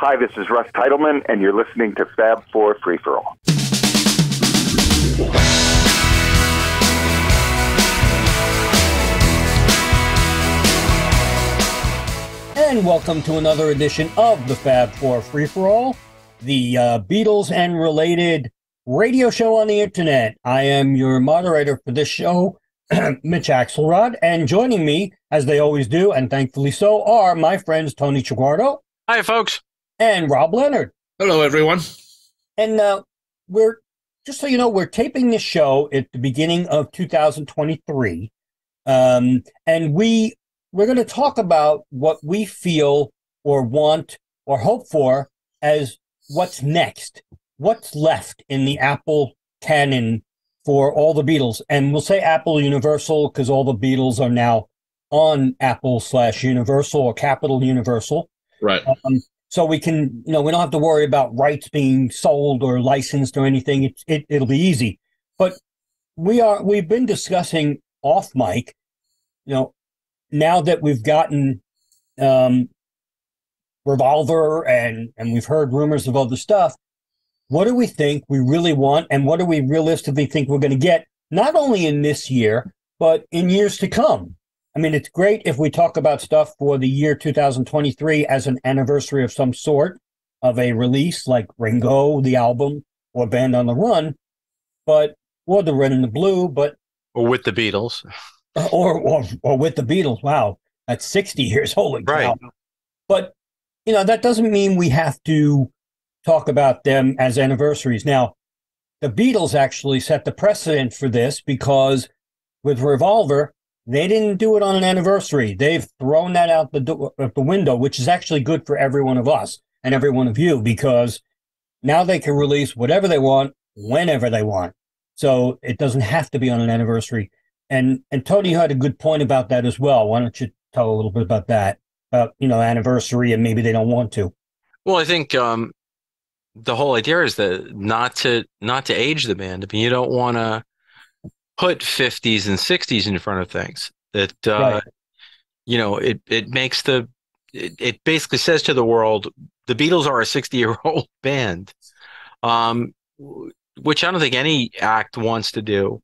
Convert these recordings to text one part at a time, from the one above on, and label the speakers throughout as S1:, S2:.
S1: Hi, this is Russ Titleman, and you're listening to Fab 4 Free For All.
S2: And welcome to another edition of the Fab 4 Free For All, the Beatles and related radio show on the internet. I am your moderator for this show, Mitch Axelrod, and joining me, as they always do, and thankfully so, are my friends Tony Chiguardo.
S3: Hi, folks.
S2: And Rob Leonard.
S4: Hello, everyone.
S2: And we're, just so you know, we're taping this show at the beginning of 2023. And we're going to talk about what we feel or want or hope for as what's next, what's left in the Apple canon for all the Beatles. And we'll say Apple Universal because all the Beatles are now on Apple/Universal or Capital Universal.
S4: Right.
S2: So we can, we don't have to worry about rights being sold or licensed or anything. It'll be easy. But we've been discussing off mic, now that we've gotten Revolver and we've heard rumors of other stuff, what do we think we really want and what do we realistically think we're going to get, not only in this year, but in years to come? I mean, it's great if we talk about stuff for the year 2023 as an anniversary of some sort of a release like Ringo, the album, or Band on the Run, or the Red and the Blue,
S3: or with the Beatles.
S2: Or with the Beatles. Wow, that's 60 years old.
S3: Right.
S2: But, that doesn't mean we have to talk about them as anniversaries. Now, the Beatles actually set the precedent for this because with Revolver, they didn't do it on an anniversary. They've thrown that out the window, which is actually good for every one of us and every one of you, because now they can release whatever they want, whenever they want. So it doesn't have to be on an anniversary. And Tony, you had a good point about that as well. Why don't you tell a little bit about that, about, anniversary, and maybe they don't want to.
S3: Well, I think the whole idea is that not to age the band. I mean, you don't want to put 50s and 60s in front of things. That right. It makes it basically says to the world, the Beatles are a 60-year-old band, which I don't think any act wants to do,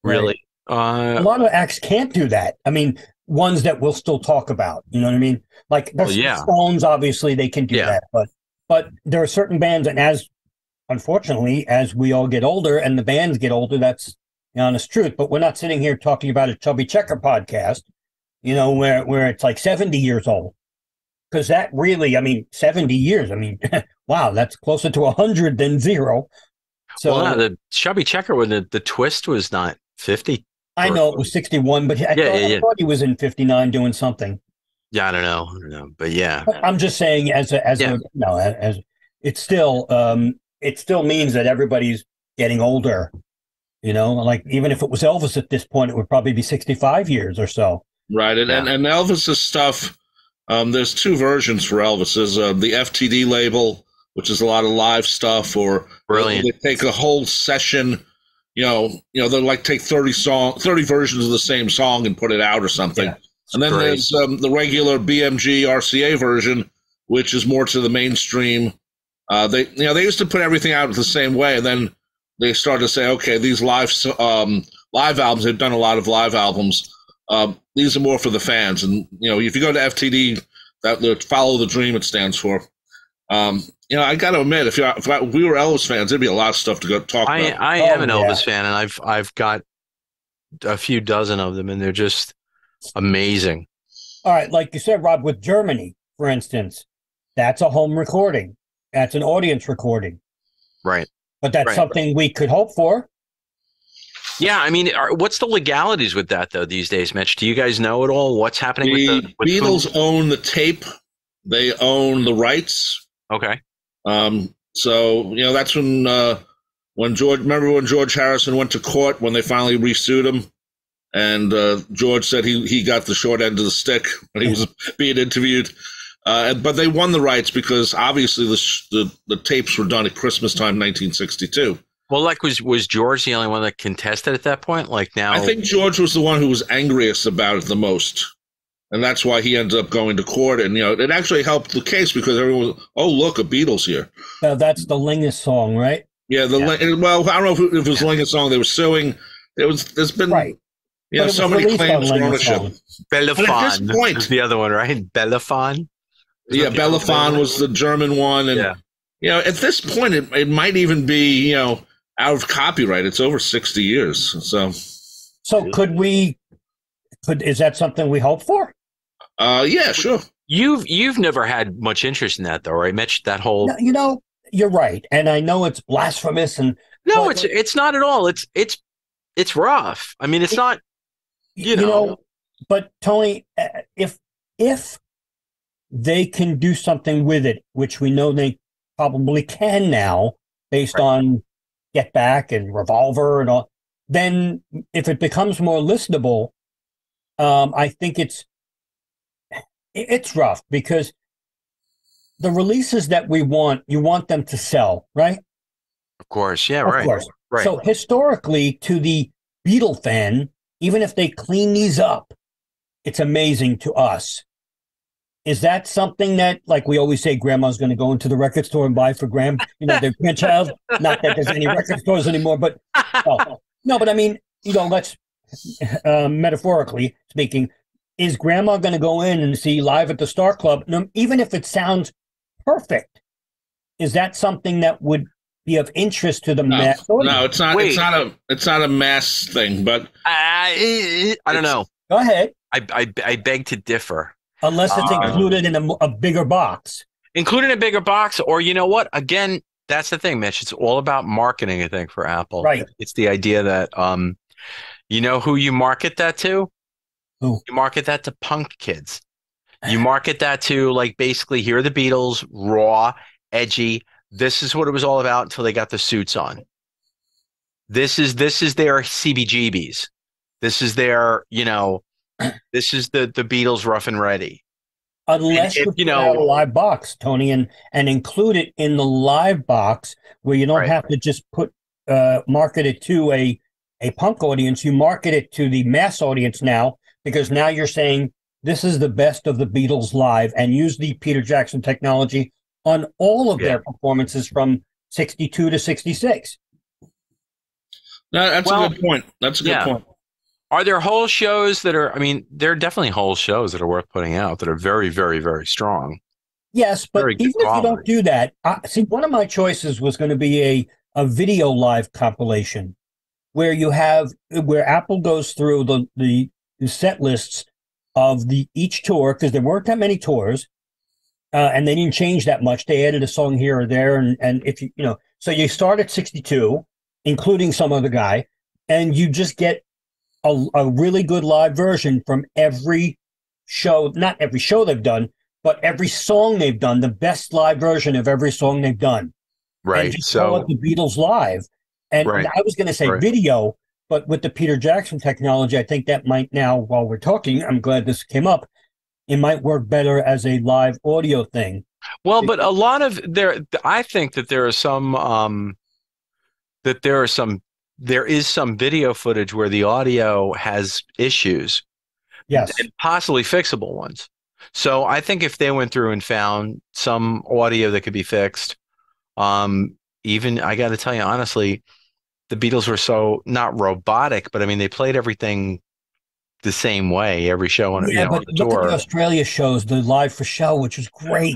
S3: really. Right.
S2: A lot of acts can't do that. I mean, ones that we'll still talk about. You know what I mean? Like the Stones, obviously, they can do that, but there are certain bands, and unfortunately, as we all get older and the bands get older, that's the honest truth. But we're not sitting here talking about a Chubby Checker podcast, where it's like 70 years old. Because that really, 70 years, wow, that's closer to 100 than 0. So
S3: the Chubby Checker, when the twist was not 50.
S2: I know it was 61, but I thought he was in 59 doing something.
S3: Yeah, I don't know, but yeah.
S2: I'm just saying, as it still means that everybody's getting older. Like even if it was Elvis at this point, it would probably be 65 years or so.
S4: Right, and Elvis's stuff. There's two versions for Elvis. There's the FTD label, which is a lot of live stuff, or
S3: brilliant.
S4: They take a whole session. They'll like take 30 versions of the same song and put it out or something. Yeah, and then there's the regular BMG RCA version, which is more to the mainstream. They used to put everything out the same way, and then they started to say, okay, these live albums, they've done a lot of live albums. These are more for the fans. And, if you go to FTD, that Follow the Dream it stands for. I got to admit, if we were Elvis fans, there'd be a lot of stuff to go talk about.
S3: I am an Elvis fan, and I've got a few dozen of them, and they're just amazing.
S2: All right, like you said, Rob, with Germany, for instance, that's a home recording. That's an audience recording.
S3: Right.
S2: But that's something we could hope for.
S3: Yeah, what's the legalities with that, though, these days, Mitch? Do you guys know at all what's happening with the
S4: Beatles own the tape. They own the rights.
S3: Okay.
S4: So, that's when George Harrison went to court when they finally resued him, and George said he got the short end of the stick when he was being interviewed. But they won the rights because obviously the tapes were done at Christmas time, 1962.
S3: Well, was George the only one that contested at that point? Like now,
S4: I think George was the one who was angriest about it the most. and that's why he ends up going to court. And it actually helped the case because everyone was, oh, look, a Beatles here.
S2: Now that's the Lingus song, right?
S4: Yeah, well, I don't know if it was Lingus song. They were suing. There's been
S2: right.
S4: So many claims for ownership.
S3: Bellafon was the other one, right? Bellafon.
S4: Yeah, Bellafon was the German one, and at this point, it might even be out of copyright. It's over 60 years, so.
S2: So is that something we hope for?
S4: Yeah, sure.
S3: You've never had much interest in that, though, right, Mitch? That whole.
S2: No, you're right, and I know it's blasphemous, and
S3: no, it's not at all. It's rough. I mean, it's not. You know,
S2: but Tony, if they can do something with it, which we know they probably can now, based on Get Back and Revolver and all, then if it becomes more listenable, I think it's rough because the releases that you want them to sell, right?
S3: Of course, yeah,
S2: Of course. Right. So historically, to the Beatle fan, even if they clean these up, it's amazing to us. Is that something that, like we always say, Grandma's going to go into the record store and buy for their grandchild? Not that there's any record stores anymore, but no, but I mean, let's metaphorically speaking, is Grandma going to go in and see Live at the Star Club, even if it sounds perfect? Is that something that would be of interest to the mass audience?
S4: No, it's not. Wait. It's not a mass thing, but
S3: I don't know.
S2: Go ahead.
S3: I beg to differ.
S2: Unless it's included in a bigger box.
S3: Included in a bigger box, or you know what? Again, that's the thing, Mitch. It's all about marketing, I think, for Apple.
S2: Right.
S3: It's the idea that you know who you market that to?
S2: Who?
S3: You market that to punk kids. You market that to, like, basically, here are the Beatles, raw, edgy. This is what it was all about until they got the suits on. This is their CBGBs. This is their, this is the Beatles rough and ready.
S2: Unless you put out a live box, Tony, and include it in the live box where you don't have to just market it to a punk audience. You market it to the mass audience now, because now you're saying this is the best of the Beatles live, and use the Peter Jackson technology on all of their performances from 62 to 66.
S4: No, that's a good point. That's a good point.
S3: Are there whole shows that are, there are definitely whole shows that are worth putting out that are very, very, very strong.
S2: Yes, but even if you don't do that, see, one of my choices was going to be a video live compilation where Apple goes through the set lists of each tour, because there weren't that many tours, and they didn't change that much. They added a song here or there, and if so you start at 62, including some other guy, and you just get a really good live version from every show, not every show they've done, but every song they've done, the best live version of every song they've done.
S3: Right.
S2: And just call it the Beatles live. And I was going to say video, but with the Peter Jackson technology, I think that might now, while we're talking, I'm glad this came up, it might work better as a live audio thing.
S3: Well, but a lot of I think that there is some video footage where the audio has issues.
S2: Yes.
S3: And possibly fixable ones. So I think if they went through and found some audio that could be fixed, even, I got to tell you, honestly, the Beatles were so not robotic, but they played everything the same way every show on,
S2: but
S3: the tour.
S2: Look at the Australia shows, the Live for Show, which was great.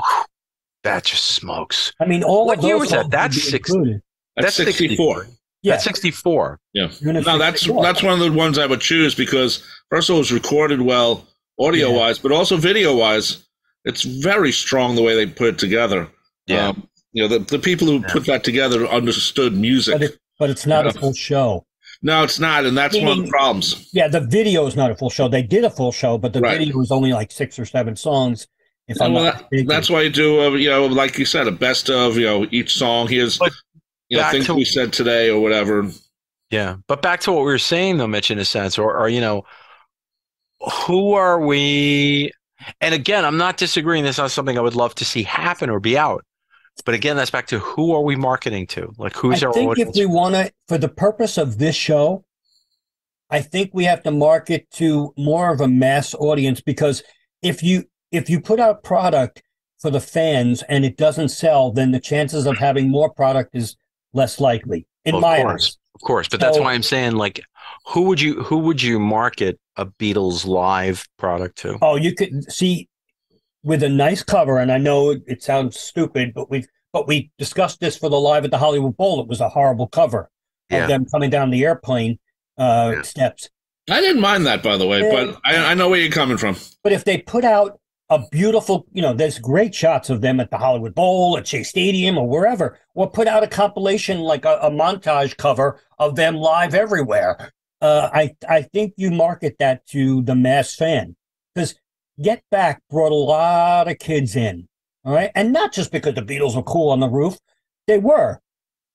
S3: That just smokes.
S2: All
S3: what
S2: of those
S3: year was that? That's 60.
S4: That's 64.
S2: Yeah.
S3: That's 64.
S4: Yeah. No, that's one of the ones I would choose because first of all, it was recorded well, audio wise, but also video wise. It's very strong the way they put it together.
S3: Yeah.
S4: The people who put that together understood music.
S2: But it's not a full show.
S4: No, it's not, and that's one of the problems.
S2: Yeah, the video is not a full show. They did a full show, but the video was only like 6 or 7 songs.
S4: That's why you do, like you said, a best of, each song. Here's, things we said today or whatever.
S3: Yeah, but back to what we were saying, though, Mitch, in a sense, or who are we? And again, I'm not disagreeing. This is not something I would love to see happen or be out. But again, that's back to who are we marketing to? Like, who's our audience?
S2: I think if we want to, for the purpose of this show, I think we have to market to more of a mass audience because if you put out product for the fans and it doesn't sell, then the chances of having more product is less likely. In my eyes,
S3: of course, but that's why I'm saying, like, who would you market a Beatles live product to?
S2: Oh, you could see with a nice cover, and I know it sounds stupid, but we discussed this for the Live at the Hollywood Bowl. It was a horrible cover of them coming down the airplane steps.
S4: I didn't mind that, by the way, but I know where you're coming from.
S2: But if they put out a beautiful, there's great shots of them at the Hollywood Bowl, at Shea Stadium, or wherever, or put out a compilation like a montage cover of them live everywhere. I think you market that to the mass fan, because Get Back brought a lot of kids in, all right? And not just because the Beatles were cool on the roof. They were.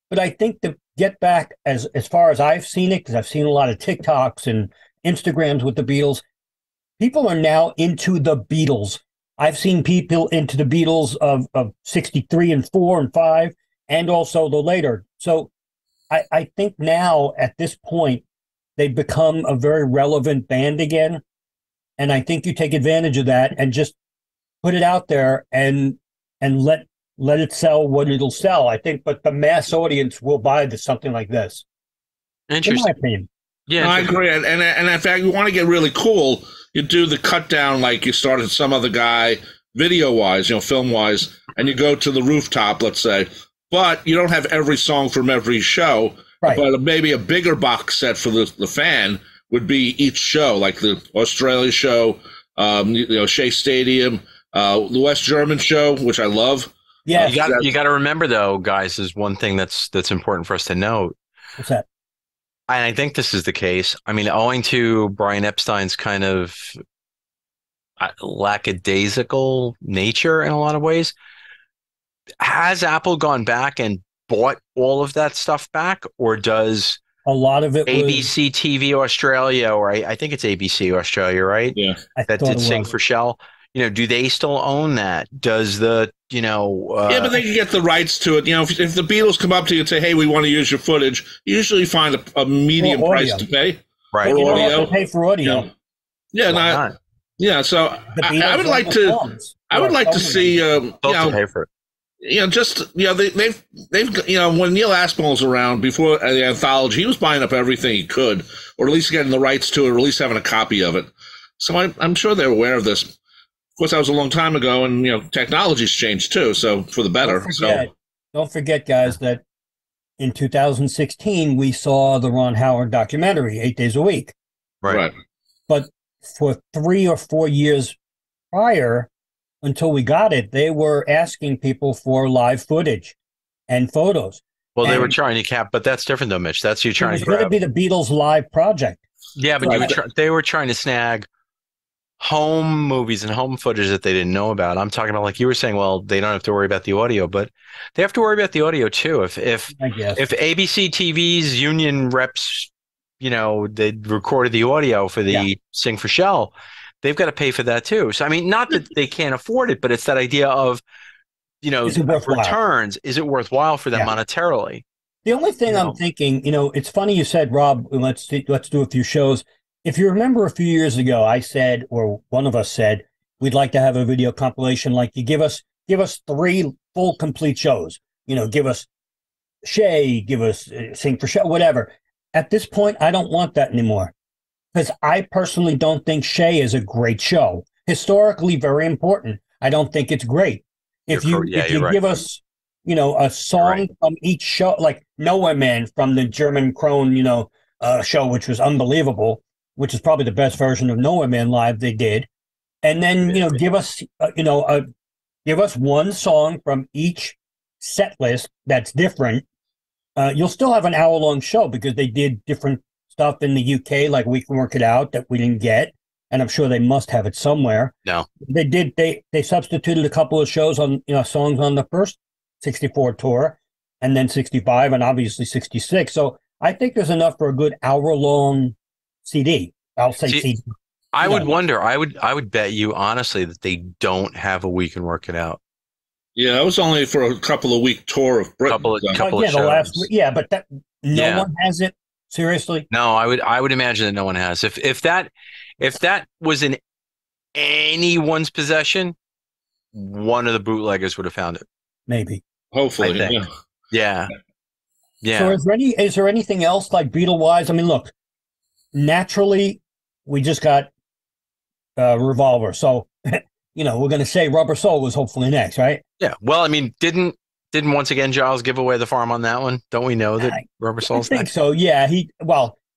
S2: But I think the Get Back, as far as I've seen it, because I've seen a lot of TikToks and Instagrams with the Beatles, people are now into the Beatles. I've seen people into the Beatles of 63 and 4 and 5, and also the later. So I think now, at this point, they've become a very relevant band again. And I think you take advantage of that and just put it out there and let it sell what it'll sell. I think, but the mass audience will buy something like this.
S3: Interesting.
S2: In my opinion.
S3: Yeah,
S4: no, I agree. And in fact, you want to get really cool, you do the cut down like you started some other guy, video wise, film wise, and you go to the rooftop, let's say, but you don't have every song from every show, right? But maybe a bigger box set for the fan would be each show, like the Australia show, Shea Stadium, the West German show, which I love.
S2: Yeah,
S3: you got to remember, though, guys, is one thing that's important for us to note.
S2: What's that?
S3: And I think this is the case. I mean, owing to Brian Epstein's kind of lackadaisical nature in a lot of ways, has Apple gone back and bought all of that stuff back, or does
S2: a lot of it
S3: ABC TV Australia, or I think it's ABC Australia, right?
S4: Yeah,
S3: that did Sing for Shell. Do they still own that? Does the
S4: yeah, but they can get the rights to it. If the Beatles come up to you and say, "Hey, we want to use your footage," you usually find a medium price to pay.
S3: Right,
S2: you don't have to pay for audio.
S4: Yeah, yeah. So I would like to. I would like to see.
S3: Pay for it.
S4: They've when Neil Aspinall's around before the anthology, he was buying up everything he could, or at least getting the rights to it, or at least having a copy of it. So I'm sure they're aware of this. Of course, that was a long time ago, and technology's changed too, so for the better.
S2: Don't forget, guys, that in 2016 we saw the Ron Howard documentary, 8 Days a Week.
S4: Right.
S2: But for 3 or 4 years prior, until we got it, they were asking people for live footage and photos.
S3: Well, they were trying to but that's different though, Mitch. That's you trying to grab.
S2: It was going to be the Beatles live project.
S3: Yeah, but they were trying to snag home movies and home footage that they didn't know about. I'm talking about, like you were saying, well, they don't have to worry about the audio, but they have to worry about the audio too. If ABC TV's union reps, they recorded the audio for the Sing for Shell, they've got to pay for that too. So, I mean, not that they can't afford it, but it's that idea of, returns. Is it worthwhile for them monetarily?
S2: The only thing I'm thinking, it's funny you said, Rob, let's do a few shows. If you remember a few years ago, I said, or one of us said, we'd like to have a video compilation. Like, you give us 3 full complete shows. Give us Shea, give us Sing for Shell, whatever. At this point, I don't want that anymore, because I personally don't think Shea is a great show. Historically, very important. I don't think it's great. If you give us, a song from each show, like Nowhere Man from the German Krone, show, which was unbelievable, which is probably the best version of Nowhere Man live they did. And then, give us one song from each set list that's different. You'll still have an hour-long show, because they did different stuff in the UK, like We Can Work It Out, that we didn't get. And I'm sure they must have it somewhere.
S3: No.
S2: They did. They substituted a couple of shows on, songs on the first 64 tour, and then 65, and obviously 66. So I think there's enough for a good hour-long CD. I'll say CD.
S3: I would wonder. I would bet you honestly that they don't have a We Can Work It Out.
S4: Yeah, it was only for a couple of week tour of Britain.
S3: Couple of shows.
S2: But no one has it. Seriously?
S3: No, I would imagine that no one has. If that was an anyone's possession, one of the bootleggers would have found it.
S2: Maybe.
S4: Hopefully.
S3: I think. Yeah.
S2: So is there anything else like Beatle-wise? I mean, look, naturally, we just got Revolver. So, we're going to say Rubber Soul was hopefully next, right?
S3: Yeah. Well, I mean, didn't once again Giles give away the farm on that one? Don't we know that Rubber Soul's
S2: next? I think so, yeah.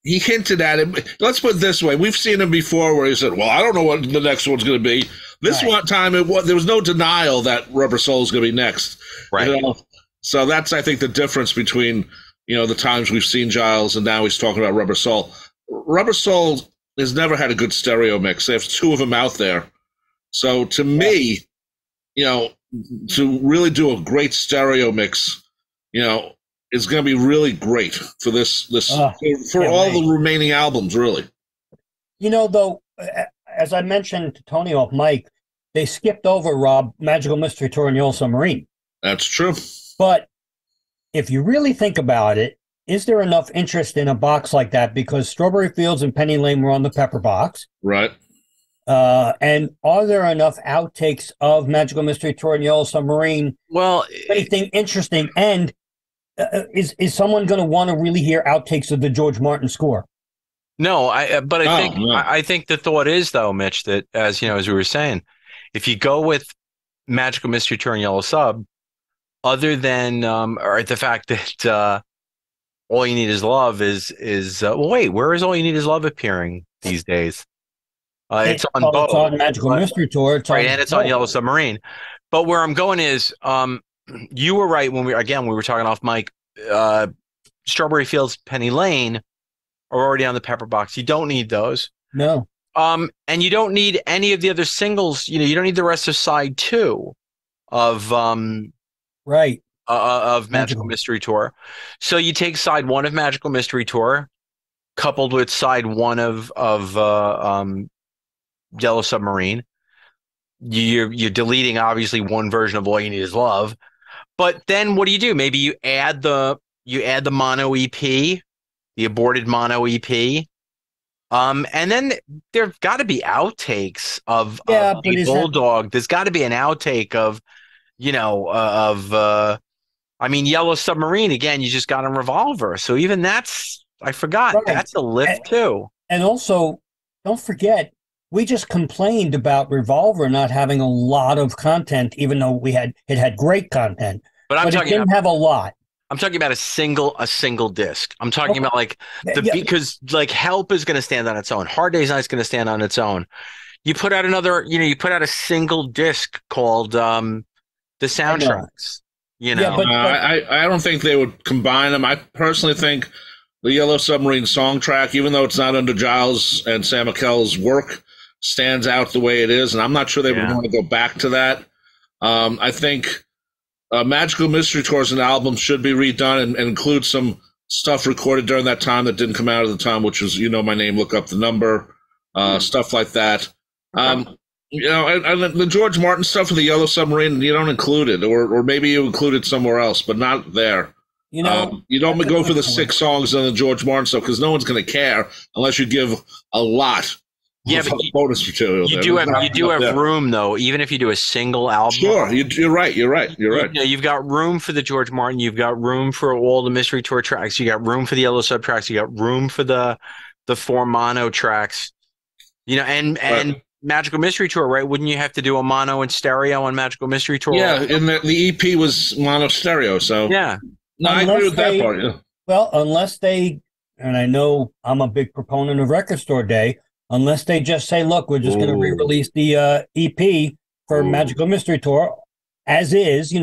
S2: He
S4: hinted at it. Let's put it this way. We've seen him before where he said, well, I don't know what the next one's going to be. This one time, there was no denial that Rubber Soul's going to be next.
S3: Right.
S4: So that's, I think, the difference between, the times we've seen Giles and now he's talking about Rubber Soul. Rubber Soul has never had a good stereo mix. They have two of them out there. So to me, to really do a great stereo mix, is going to be really great for for all the remaining albums, really.
S2: Though, as I mentioned to Tony off mic, they skipped over, Rob, Magical Mystery Tour and Yellow Submarine.
S4: That's true.
S2: But if you really think about it, is there enough interest in a box like that? Because Strawberry Fields and Penny Lane were on the Pepper box.
S4: Right.
S2: And are there enough outtakes of Magical Mystery Tour and Yellow Submarine?
S3: Well,
S2: anything interesting? And is someone going to want to really hear outtakes of the George Martin score?
S3: No, I think the thought is, though, Mitch, that as we were saying, if you go with Magical Mystery Tour and Yellow Sub, other than or the fact that All You Need Is Love is wait, where is All You Need Is Love appearing these days? It's on both.
S2: It's on Magical Mystery Tour,
S3: and it's on Yellow Submarine. But where I'm going is, you were right when we were talking off mic. Strawberry Fields, Penny Lane are already on the Pepper box. You don't need those.
S2: No.
S3: And you don't need any of the other singles. You don't need the rest of side 2 of of Magical Mystery Tour. So you take side 1 of Magical Mystery Tour, coupled with side 1 of Yellow Submarine. You're deleting obviously one version of All You Need Is Love, but then what do? Maybe you add the mono EP, the aborted mono EP, and then there've got to be outtakes of the Bulldog. There's got to be an outtake of Yellow Submarine again. You just got a Revolver, so even that's I forgot that's a lift too.
S2: And also, don't forget. We just complained about Revolver not having a lot of content, even though it had great content. But it didn't have a lot.
S3: I'm talking about a single disc. I'm talking about because Help is going to stand on its own. Hard Day's Night is going to stand on its own. You put out you put out a single disc called the soundtracks.
S4: I don't think they would combine them. I personally think the Yellow Submarine song track, even though it's not under Giles and Sam McKell's work, stands out the way it is, and I'm not sure they would want to go back to that. I think Magical Mystery Tours and albums should be redone and include some stuff recorded during that time that didn't come out at the time, which was My Name, Look Up the Number, stuff like that. And the George Martin stuff for the Yellow Submarine, you don't include it, or maybe you include it somewhere else, but not there. You don't go for the 6 songs on the George Martin stuff because no one's going to care unless you give a lot.
S3: Yeah, but
S4: bonus material.
S3: You do have room though, even if you do a single album.
S4: Sure, you're right.
S3: You've got room for the George Martin. You've got room for all the Mystery Tour tracks. You got room for the Yellow Sub tracks. You got room for the 4 mono tracks. And Magical Mystery Tour, right? Wouldn't you have to do a mono and stereo on Magical Mystery Tour?
S4: Yeah, and the EP was mono stereo. So
S3: yeah,
S4: no, I agree with that part. Yeah.
S2: Well, unless they, and I know I'm a big proponent of Record Store Day. Unless they just say, look, we're just going to re-release the EP for Magical Mystery Tour as is,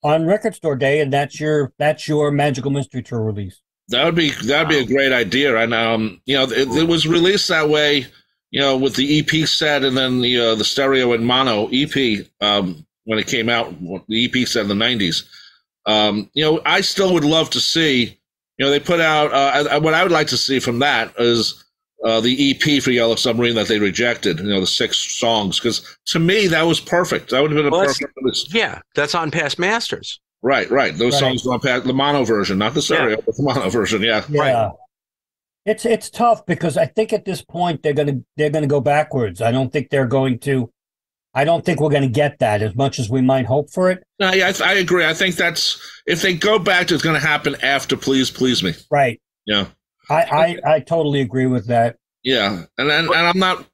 S2: on Record Store Day, and that's your Magical Mystery Tour release.
S4: That'd be a great idea. And it was released that way, with the EP set and then the stereo and mono EP when it came out, the EP set in the 90s. I still would love to see, they put out what I would like to see from that is the EP for Yellow Submarine that they rejected, the 6 songs, because to me that was perfect. That would have been a perfect.
S3: Yeah, that's on Past Masters.
S4: Right. Those songs were on the mono version, not the stereo, but the mono version. Yeah.
S2: Right. It's tough because I think at this point they're gonna go backwards. I don't think we're going to get that as much as we might hope for it.
S4: No, yeah, I agree. I think that's if they go back, it's going to happen after Please Please Me.
S2: Right.
S4: Yeah.
S2: I totally agree with that.
S4: Yeah, and I'm not,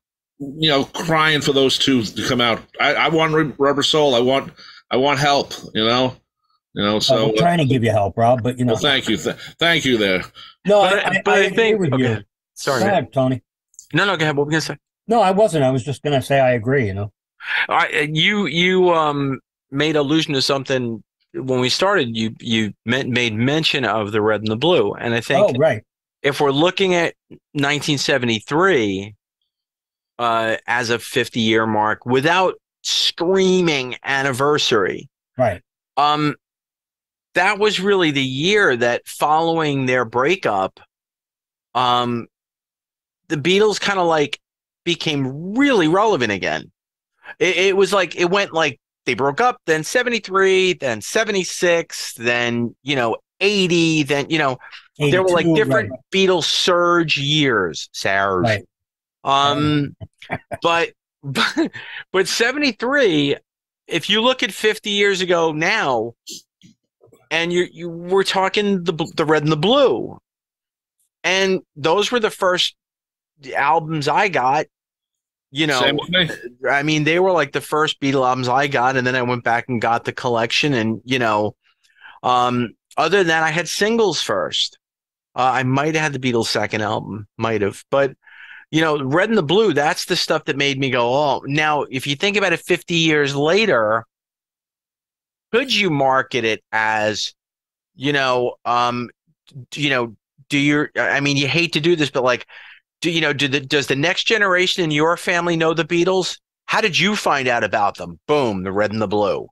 S4: crying for those two to come out. I want Rubber Soul. I want help. So
S2: I'm trying to give you help, Rob, but
S4: Well, thank you, thank you there.
S2: No, I agree with you.
S3: Sorry,
S2: go ahead, Tony.
S3: No, go ahead. What were we gonna say?
S2: No, I wasn't. I was just gonna say I agree.
S3: You made allusion to something when we started. You made mention of the red and the blue, and I think
S2: right.
S3: If we're looking at 1973 as a 50-year mark without screaming anniversary,
S2: right?
S3: That was really the year that following their breakup, the Beatles kind of like became really relevant again. It was like it went like they broke up, then 73, then 76, then 80, then there were like different right. Beatles surge years. Right. But 73, if you look at 50 years ago now, and you were talking the red and the blue, and those were the first albums I got. I mean, they were like the first Beatle albums I got, and then I went back and got the collection, and other than that, I had singles first. I might have had the Beatles' second album, but red and the blue, that's the stuff that made me go, oh. Now, if you think about it 50 years later, could you market it as, you hate to do this, but like, does the next generation in your family know the Beatles? How did you find out about them? Boom, the red and the blue.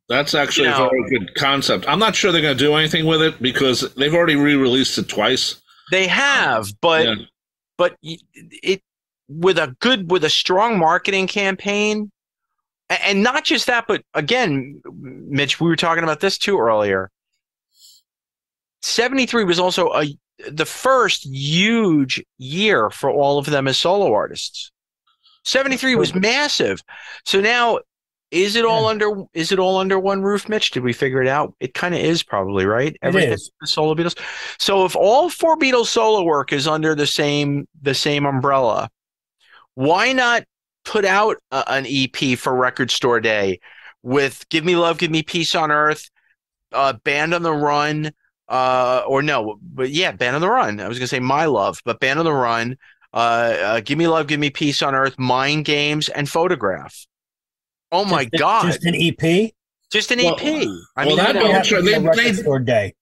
S4: That's actually a very good concept. I'm not sure they're going to do anything with it because they've already re-released it twice.
S3: They have, but it with a strong marketing campaign, and not just that, but again, Mitch, we were talking about this too earlier. 73 was also the first huge year for all of them as solo artists. 73 was massive. So now, is it all under one roof, Mitch? Did we figure it out? It kind of is, probably, right?
S2: Everything is.
S3: The solo Beatles. So if all four Beatles solo work is under the same umbrella, why not put out an EP for Record Store Day with "Give Me Love, Give Me Peace on Earth," "Band on the Run," Band on the Run. I was gonna say "My Love," but "Band on the Run," "Give Me Love, Give Me Peace on Earth," "Mind Games," and "Photograph." Oh my God!
S2: Just an EP?
S3: Just an EP.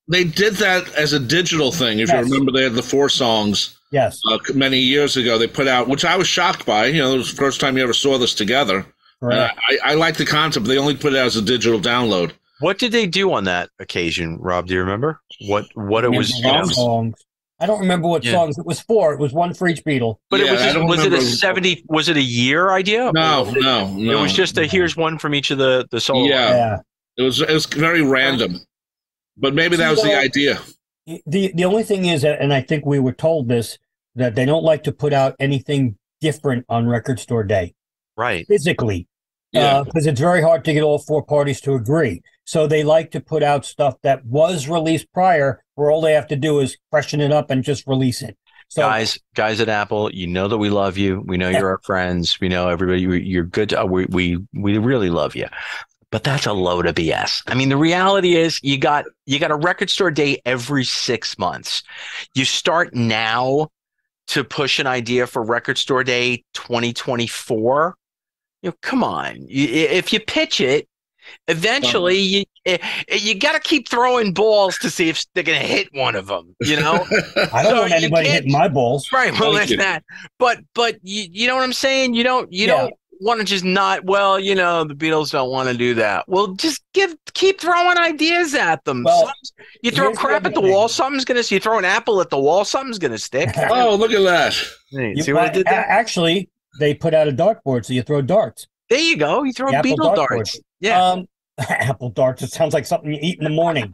S4: They did that as a digital thing. If you remember, they had the 4 songs.
S2: Yes.
S4: Many years ago, they put out, which I was shocked by. It was the first time you ever saw this together. Right. I like the concept. They only put it out as a digital download.
S3: What did they do on that occasion, Rob? Do you remember what it was?
S2: Songs. I don't remember what songs it was for. It was one for each Beatle.
S3: But was it a year idea?
S4: No.
S3: It was just here's one from each of the solo.
S4: Yeah. It was very random. But maybe that was the idea.
S2: The only thing is, and I think we were told this, that they don't like to put out anything different on Record Store Day.
S3: Right.
S2: Physically. Because it's very hard to get all 4 parties to agree. So they like to put out stuff that was released prior, where all they have to do is freshen it up and just release it. So,
S3: guys at Apple, you know that we love you. We know you're our friends. We know everybody. You're good. We really love you. But that's a load of BS. I mean, the reality is you got a Record Store Day every 6 months. You start now to push an idea for Record Store Day 2024. Come on. If you pitch it, eventually you got to keep throwing balls to see if they're going to hit one of them.
S2: I don't want anybody hitting my balls.
S3: Right. Well, that's that. But you know what I'm saying? You don't want to just not. Well, the Beatles don't want to do that. Well, just keep throwing ideas at them.
S2: Well,
S3: you throw crap at the wall, something's gonna. You throw an apple at the wall, something's gonna stick.
S4: Oh, look at that!
S3: See what I did there?
S2: Actually, they put out a dartboard, so you throw darts.
S3: There you go. You throw Beatle darts. Yeah.
S2: Apple darts. It sounds like something you eat in the morning.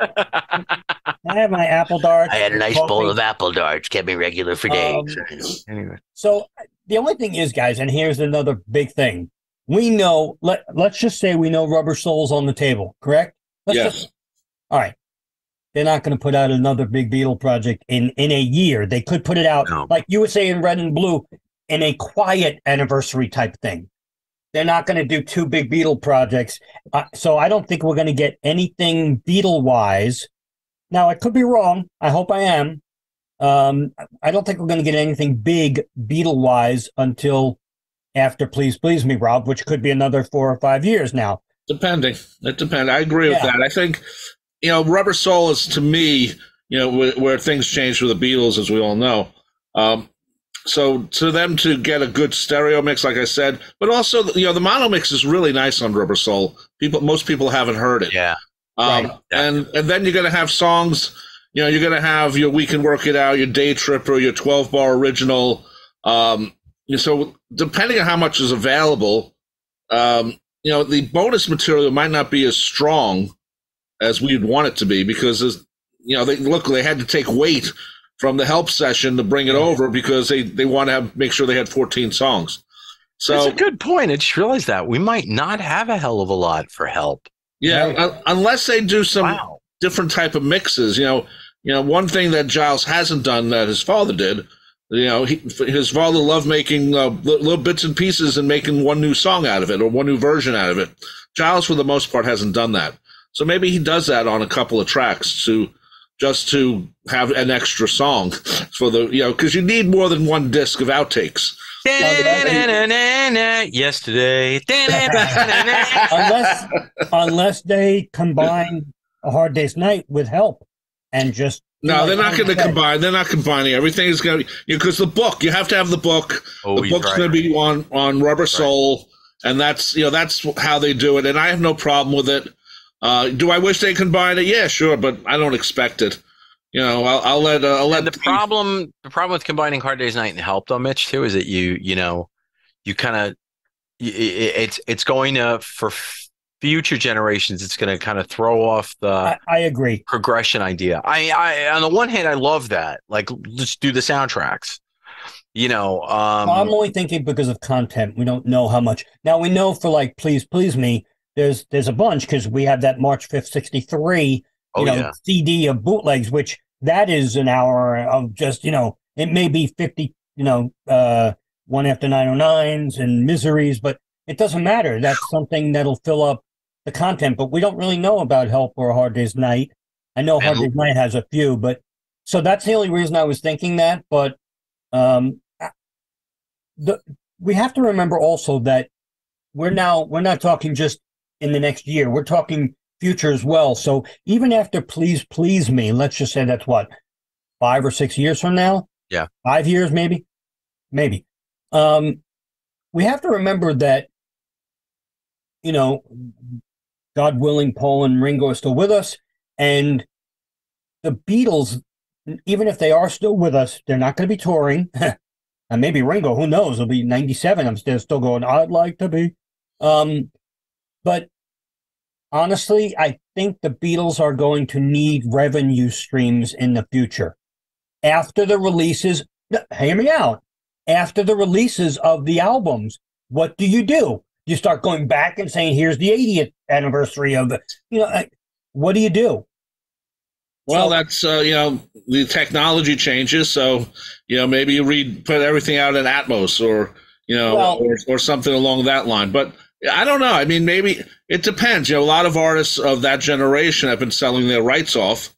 S2: I have my apple darts.
S5: I had a nice
S2: coffee.
S5: bowl of apple darts, kept me regular for days.
S3: Anyway,
S2: So the only thing is, guys, and here's another big thing. We know, let's just say we know Rubber Soul's on the table, correct?
S4: Yes.
S2: All right. They're not going to put out another big Beatle project in a year. They could put it out, like you were saying, Red and Blue, in a quiet anniversary type thing. They're not going to do two big Beatle projects. So I don't think we're going to get anything Beatle-wise. Now, I could be wrong. I hope I am. I don't think we're going to get anything big Beatle-wise until after Please Please Me, Rob, which could be another 4 or 5 years now.
S4: Depending. It depends. I agree with that. I think, Rubber Soul is, to me, where things changed with the Beatles, as we all know. So to them to get a good stereo mix, like I said, but also, the mono mix is really nice on Rubber Soul. Most people haven't heard it.
S3: yeah.
S2: Right.
S4: And then you're going to have songs, you're going to have your We Can Work It Out, your Day Tripper, your 12-bar original. So depending on how much is available, the bonus material might not be as strong as we'd want it to be because, they had to take weight from the Help session to bring it over because they want to make sure they had 14 songs. So
S3: that's a good point. I just realized that we might not have a hell of a lot for Help.
S4: Yeah, unless they do some different type of mixes. One thing that Giles hasn't done that his father did. His father loved making little bits and pieces and making one new song out of it or one new version out of it. Giles, for the most part, hasn't done that. So maybe he does that on a couple of tracks just to have an extra song for because you need more than one disc of outtakes.
S3: Yesterday.
S2: unless they combine A Hard Day's Night with Help and just.
S4: No, they're not going to combine. They're not combining. Everything is going to because the book. You have to have the book. The book's going to be on Rubber Soul, and that's how they do it. And I have no problem with it. Do I wish they combined it? Yeah, sure, but I don't expect it. I'll let.
S3: The problem with combining Hard Day's Night and Help, though, Mitch, too, is that you kind of it's going to for future generations, it's going to kind of throw off the
S2: I agree
S3: progression idea. I on the one hand, I love that. Like, let's do the soundtracks. I'm
S2: only thinking because of content. We don't know how much. Now we know for like Please Please Me, there's a bunch because we have that March 5th, 63, CD of bootlegs, which that is an hour of just, it may be 50, One After 909s and Miseries, but it doesn't matter. That's something that'll fill up the content, but we don't really know about Help or A Hard Day's Night. I know Hard Day's Night has a few, but so that's the only reason I was thinking that. But we have to remember also that we're not talking just in the next year. We're talking future as well. So even after Please Please Me, let's just say that's what, 5 or 6 years from now?
S3: Yeah.
S2: 5 years, maybe. We have to remember that, God willing, Paul and Ringo are still with us. And the Beatles, even if they are still with us, they're not going to be touring. And maybe Ringo, who knows? He'll be 97. I'm still going, I'd like to be. But honestly, I think the Beatles are going to need revenue streams in the future. After the releases, hear me out. After the releases of the albums, what do? You start going back and saying, here's the 80th anniversary of the, what do you do?
S4: Well, that's, the technology changes. So, maybe you put everything out in Atmos or something along that line. But I don't know. I mean, maybe it depends. A lot of artists of that generation have been selling their rights off.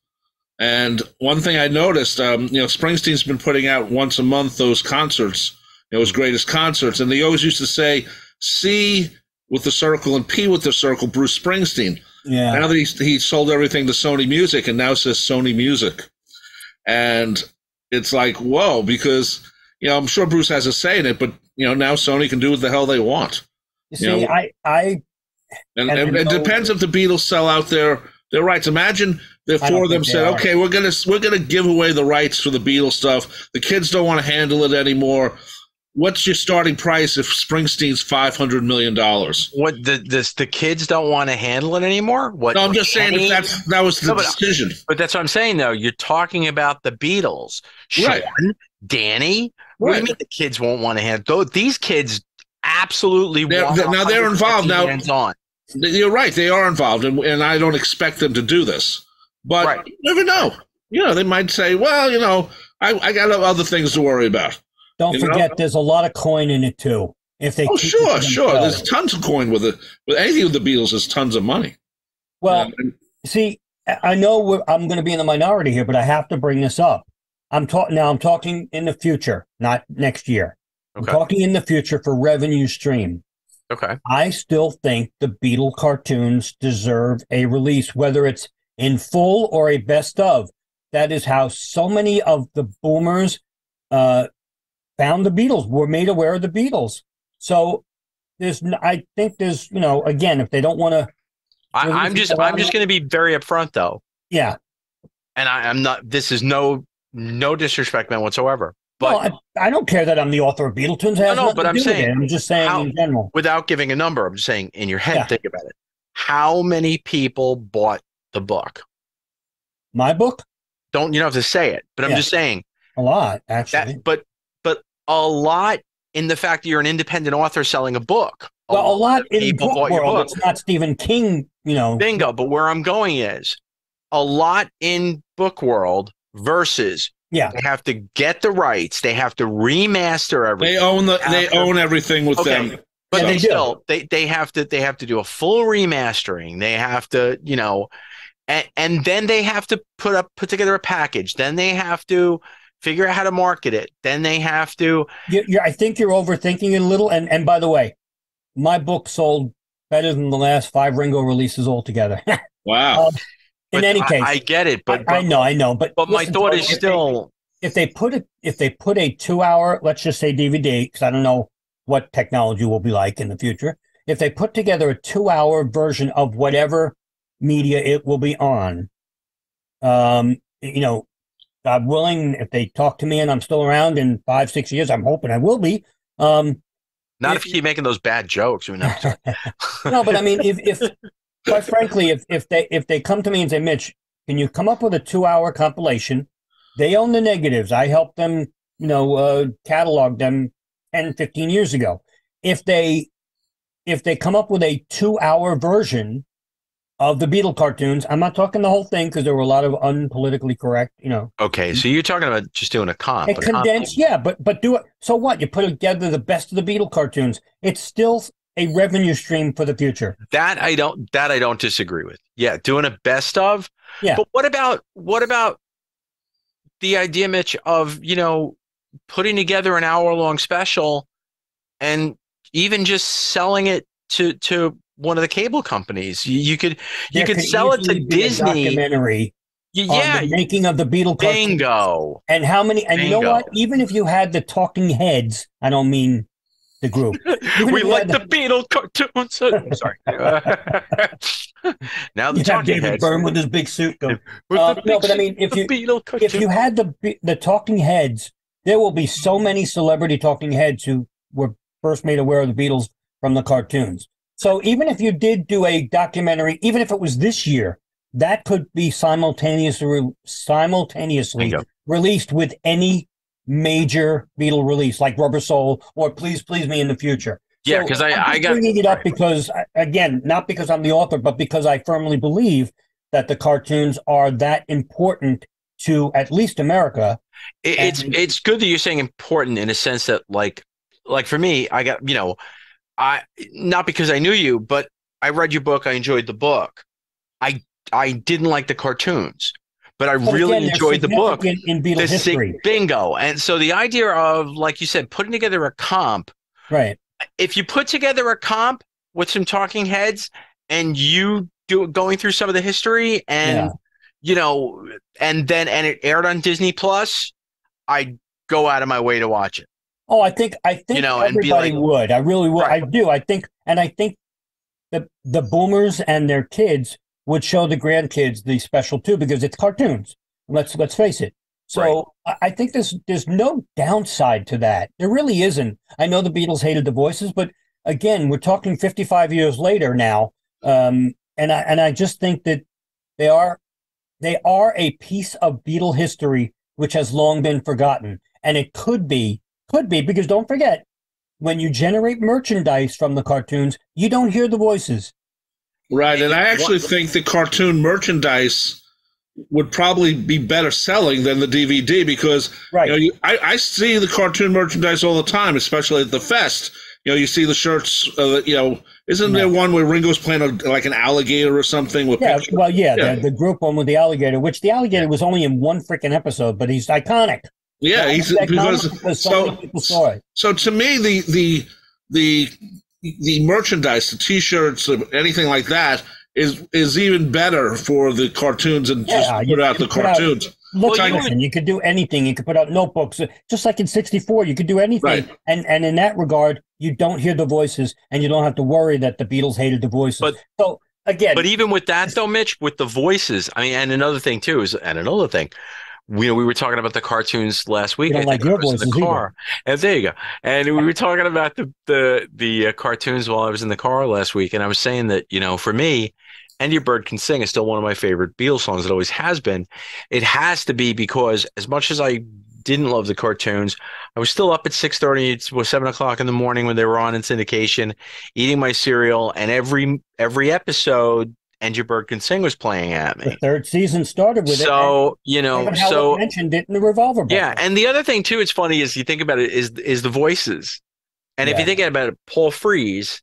S4: And one thing I noticed, Springsteen's been putting out once a month those concerts, his greatest concerts. And they always used to say, C with the circle and P with the circle, Bruce Springsteen.
S2: Yeah.
S4: Now that he sold everything to Sony Music and now says Sony Music. And it's like, whoa, because, I'm sure Bruce has a say in it, but, now Sony can do what the hell they want.
S2: You see,
S4: it depends if the Beatles sell out their rights. Imagine the four of them said, okay, we're gonna give away the rights for the Beatles stuff. The kids don't want to handle it anymore. what's your starting price if Springsteen's $500 million?
S3: What the kids don't want to handle it anymore? What?
S4: No, I'm just saying if that was the decision.
S3: But that's what I'm saying, though. You're talking about the Beatles, Sean, Danny. What do you mean the kids won't want to handle? These kids absolutely want.
S4: Now they're involved. Now
S3: hands-on.
S4: You're right. They are involved, and I don't expect them to do this. But you never know. They might say, well, I got other things to worry about.
S2: Don't forget, there's a lot of coin in it too. If they
S4: sure. There's tons of coin with it. With anything with the Beatles, there's tons of money.
S2: Well, see, I know I'm going to be in the minority here, but I have to bring this up. I'm talking in the future, not next year. Okay. I'm talking in the future for revenue stream.
S3: Okay.
S2: I still think the Beatle cartoons deserve a release, whether it's in full or a best of. That is how so many of the boomers found the Beatles, were made aware of the Beatles. So I think there's, again, if they don't want to.
S3: I'm just going to be very upfront, though.
S2: Yeah.
S3: And I'm not. This is no disrespect, man, whatsoever. But
S2: I don't care that I'm the author of Beatles. No,
S3: but I'm saying,
S2: I'm just saying in general.
S3: Without giving a number, I'm just saying in your head, think about it. How many people bought the book?
S2: My book?
S3: You don't have to say it, but I'm just saying.
S2: A lot, actually.
S3: But a lot in the fact that you're an independent author selling a book.
S2: A lot in book world. It's not Stephen King,
S3: Bingo. But where I'm going is a lot in book world versus they have to get the rights. They have to remaster everything.
S4: They own everything with them.
S3: But they have to do a full remastering. They have to, and then they have to put together a package. Then they have to figure out how to market it. Then they have to.
S2: I think you're overthinking it a little. And by the way, my book sold better than the last 5 Ringo releases altogether.
S4: Wow.
S2: In any case,
S3: I get it, but
S2: I know, but
S3: my thought is still,
S2: if they put a 2-hour, let's just say DVD, because I don't know what technology will be like in the future. If they put together a 2-hour version of whatever media it will be on, God willing, if they talk to me and I'm still around in 5-6 years, I'm hoping I will be.
S3: Not if you keep making those bad jokes.
S2: No, but I mean, if quite frankly, if they come to me and say, Mitch, can you come up with a 2-hour compilation? They own the negatives. I helped them, catalog them 10, 15 years ago. If they come up with a 2-hour version of the Beatle cartoons, I'm not talking the whole thing because there were a lot of unpolitically correct,
S3: Okay, so you're talking about just doing a comp.
S2: A condensed, but do it. So what? You put together the best of the Beatle cartoons. It's still a revenue stream for the future.
S3: That I don't disagree with. Yeah, doing a best of.
S2: Yeah.
S3: But what about the idea, Mitch, of putting together an hour-long special and even just selling it to one of the cable companies? You could sell it to Disney.
S2: Documentary. On the making of the Beatle cartoons.
S3: Bingo.
S2: And how many? And you know what? Even if you had the talking heads, I don't mean the group.
S3: We like the Beatle cartoons. I'm sorry. Now the talking
S2: David
S3: heads.
S2: Byrne with his big suit. But I mean, if you had the talking heads, there will be so many celebrity talking heads who were first made aware of the Beatles from the cartoons. So even if you did do a documentary, even if it was this year, that could be simultaneously released with any major Beatle release, like Rubber Soul or Please Please Me in the future.
S3: Yeah, because I got
S2: bringing it up because, again, not because I'm the author, but because I firmly believe that the cartoons are that important to at least America.
S3: It's good that you're saying important in a sense that like for me, I got I not because I knew you, but I read your book. I enjoyed the book. I didn't like the cartoons, but I really enjoyed the book.
S2: In Beatles history.
S3: Bingo. And so the idea of, like you said, putting together a comp.
S2: Right.
S3: If you put together a comp with some talking heads and you going through some of the history and, and it aired on Disney Plus, I'd go out of my way to watch it.
S2: Oh, I think everybody would. I really would. Right. I do. I think the boomers and their kids would show the grandkids the special too, because it's cartoons. Let's face it. So I think there's no downside to that. There really isn't. I know the Beatles hated the voices, but again, we're talking 55 years later now, and I just think that they are a piece of Beatle history which has long been forgotten, and it could be because don't forget, when you generate merchandise from the cartoons, you don't hear the voices.
S4: Right, and I actually think the cartoon merchandise would probably be better selling than the DVD because I see the cartoon merchandise all the time, especially at the fest. You see the shirts. Isn't there one where Ringo's playing like an alligator or something? With
S2: the group one with the alligator, which the alligator was only in one freaking episode, but he's iconic.
S4: Yeah, he's because so many people saw it. So to me, the merchandise, the T-shirts, anything like that, is even better for the cartoons and just put out the cartoons.
S2: You could do anything. You could put out notebooks, just like in '64. You could do anything, and in that regard, you don't hear the voices, and you don't have to worry that the Beatles hated the voices. But
S3: even with that though, Mitch, with the voices, I mean, and another thing too we were talking about the cartoons last week.
S2: You don't like your voices in the car.
S3: And there you go. And we were talking about the cartoons while I was in the car last week, and I was saying that for me, "And Your Bird Can Sing" is still one of my favorite Beatles songs. It always has been. It has to be because as much as I didn't love the cartoons, I was still up at 6:30. It was 7:00 in the morning when they were on in syndication, eating my cereal, and every episode, "And Your Bird Can Sing" was playing at me.
S2: The third season started with it. So mentioned it in the Revolver Book.
S3: Yeah, and the other thing too, it's funny is you think about it is the voices, and if you think about it, Paul Frees,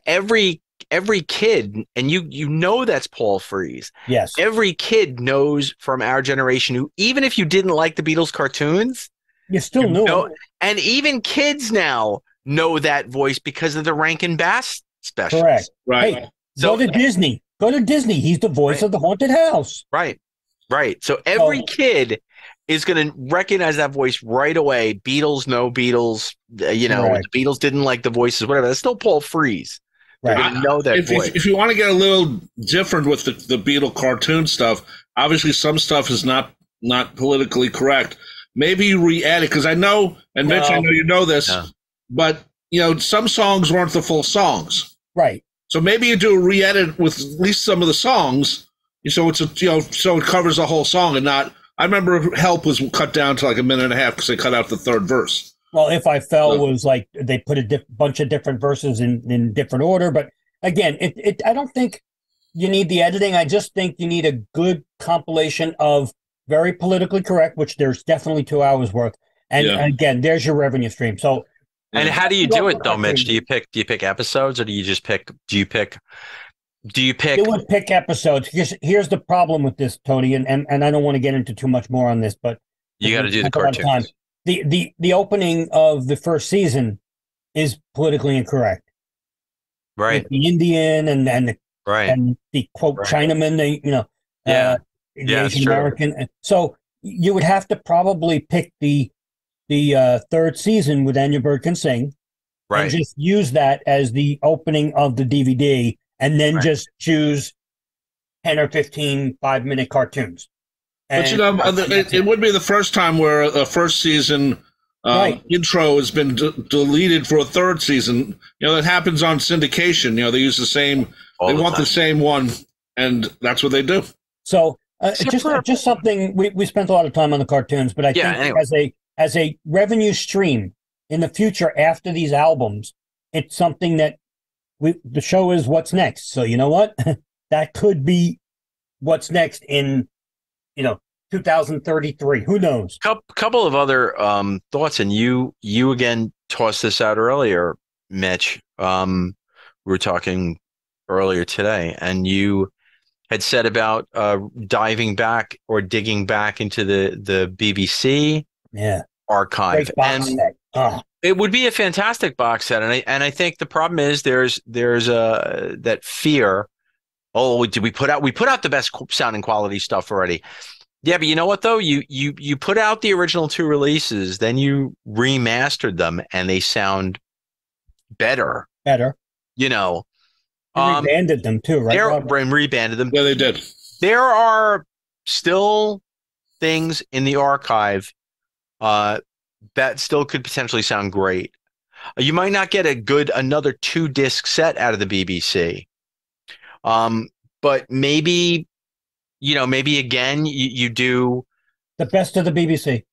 S3: every kid, and you know that's Paul Frees.
S2: Yes.
S3: Every kid knows from our generation who, even if you didn't like the Beatles cartoons,
S2: you still knew him.
S3: And even kids now know that voice because of the Rankin Bass specials.
S2: Correct.
S4: Right.
S2: Hey, go to Disney. Go to Disney. He's the voice of the haunted house.
S3: Right. So every kid is going to recognize that voice right away. Beatles, no Beatles. The Beatles didn't like the voices, whatever. That's still Paul Frees. They're going to know that voice.
S4: If you want to get a little different with the Beatle cartoon stuff, obviously some stuff is not politically correct. Maybe you re-add it, because I know, and Mitch, I know you know this, but some songs weren't the full songs.
S2: Right.
S4: So maybe you do a re-edit with at least some of the songs, so it's so it covers the whole song and not. I remember "Help" was cut down to like a minute and a half because they cut out the third verse.
S2: Well, "If I Fell" was like they put a bunch of different verses in different order, but again, I don't think you need the editing. I just think you need a good compilation of very politically correct, which there's definitely 2 hours worth, and again, there's your revenue stream. So.
S3: And how do you do it though, Mitch? Do you pick episodes, or do you just pick? Do you pick? You
S2: would pick episodes. Here's the problem with this, Tony, and I don't want to get into too much more on this, but
S3: you got to do the cartoons.
S2: The opening of the first season is politically incorrect.
S3: Right.
S2: With the Indian and the quote Chinaman, the Asian American. So you would have to probably pick the third season with "And Your Bird Can Sing," and just use that as the opening of the DVD, and then just choose 10 or 15 5-minute cartoons.
S4: But it would be the first time where a first season intro has been deleted for a third season. That happens on syndication. They use the same. They want the same one, and that's what they do.
S2: So just something we spent a lot of time on the cartoons, but I think as a revenue stream in the future after these albums, it's something that the show is what's next. So you know what? That could be what's next in 2033. Who knows?
S3: Couple of other thoughts, and you again tossed this out earlier, Mitch. We were talking earlier today, and you had said about diving back or digging back into the BBC archive, and it would be a fantastic box set. And I think the problem is there's that fear. Oh, did we put out the best sounding quality stuff already? Yeah, but you know what though? You put out the original 2 releases, then you remastered them, and they sound better.
S2: Rebanded them too, right?
S3: And rebanded them.
S4: Yeah, they did.
S3: There are still things in the archive that still could potentially sound great. You might not get another 2-disc set out of the BBC. But maybe, maybe again, you do
S2: the best of the BBC.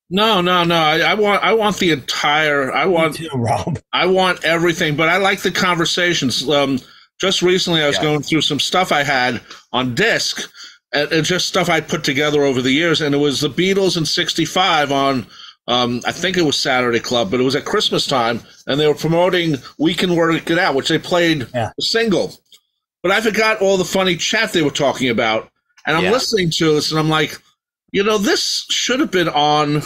S4: No. I want the entire.
S2: Me too, Rob.
S4: I want everything, but I like the conversations. Just recently, I was going through some stuff I had on disc, and just stuff I put together over the years, and it was the Beatles in '65 on. I think it was Saturday Club, but it was at Christmas time, and they were promoting "We Can Work It Out," which they played a single. But I forgot all the funny chat they were talking about, and I'm listening to this, and I'm like, this should have been on.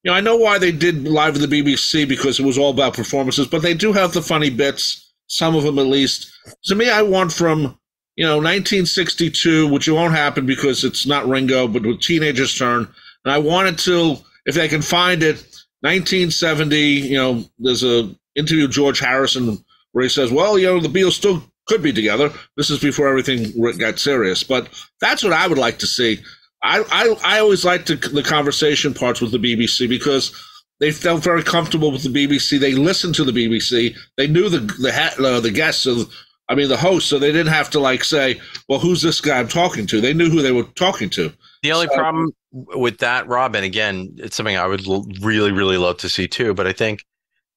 S4: I know why they did Live at the BBC, because it was all about performances, but they do have the funny bits, some of them at least. To me, I want from 1962, which it won't happen because it's not Ringo, but with Teenager's Turn, and I wanted to. If they can find it, 1970, there's a interview with George Harrison where he says, well, the Beatles still could be together. This is before everything got serious. But that's what I would like to see. I always liked the conversation parts with the BBC because they felt very comfortable with the BBC. They listened to the BBC. They knew the guests, the host, so they didn't have to say, well, who's this guy I'm talking to? They knew who they were talking to.
S3: The only problem with that, Rob, and again, it's something I would really, really love to see too. But I think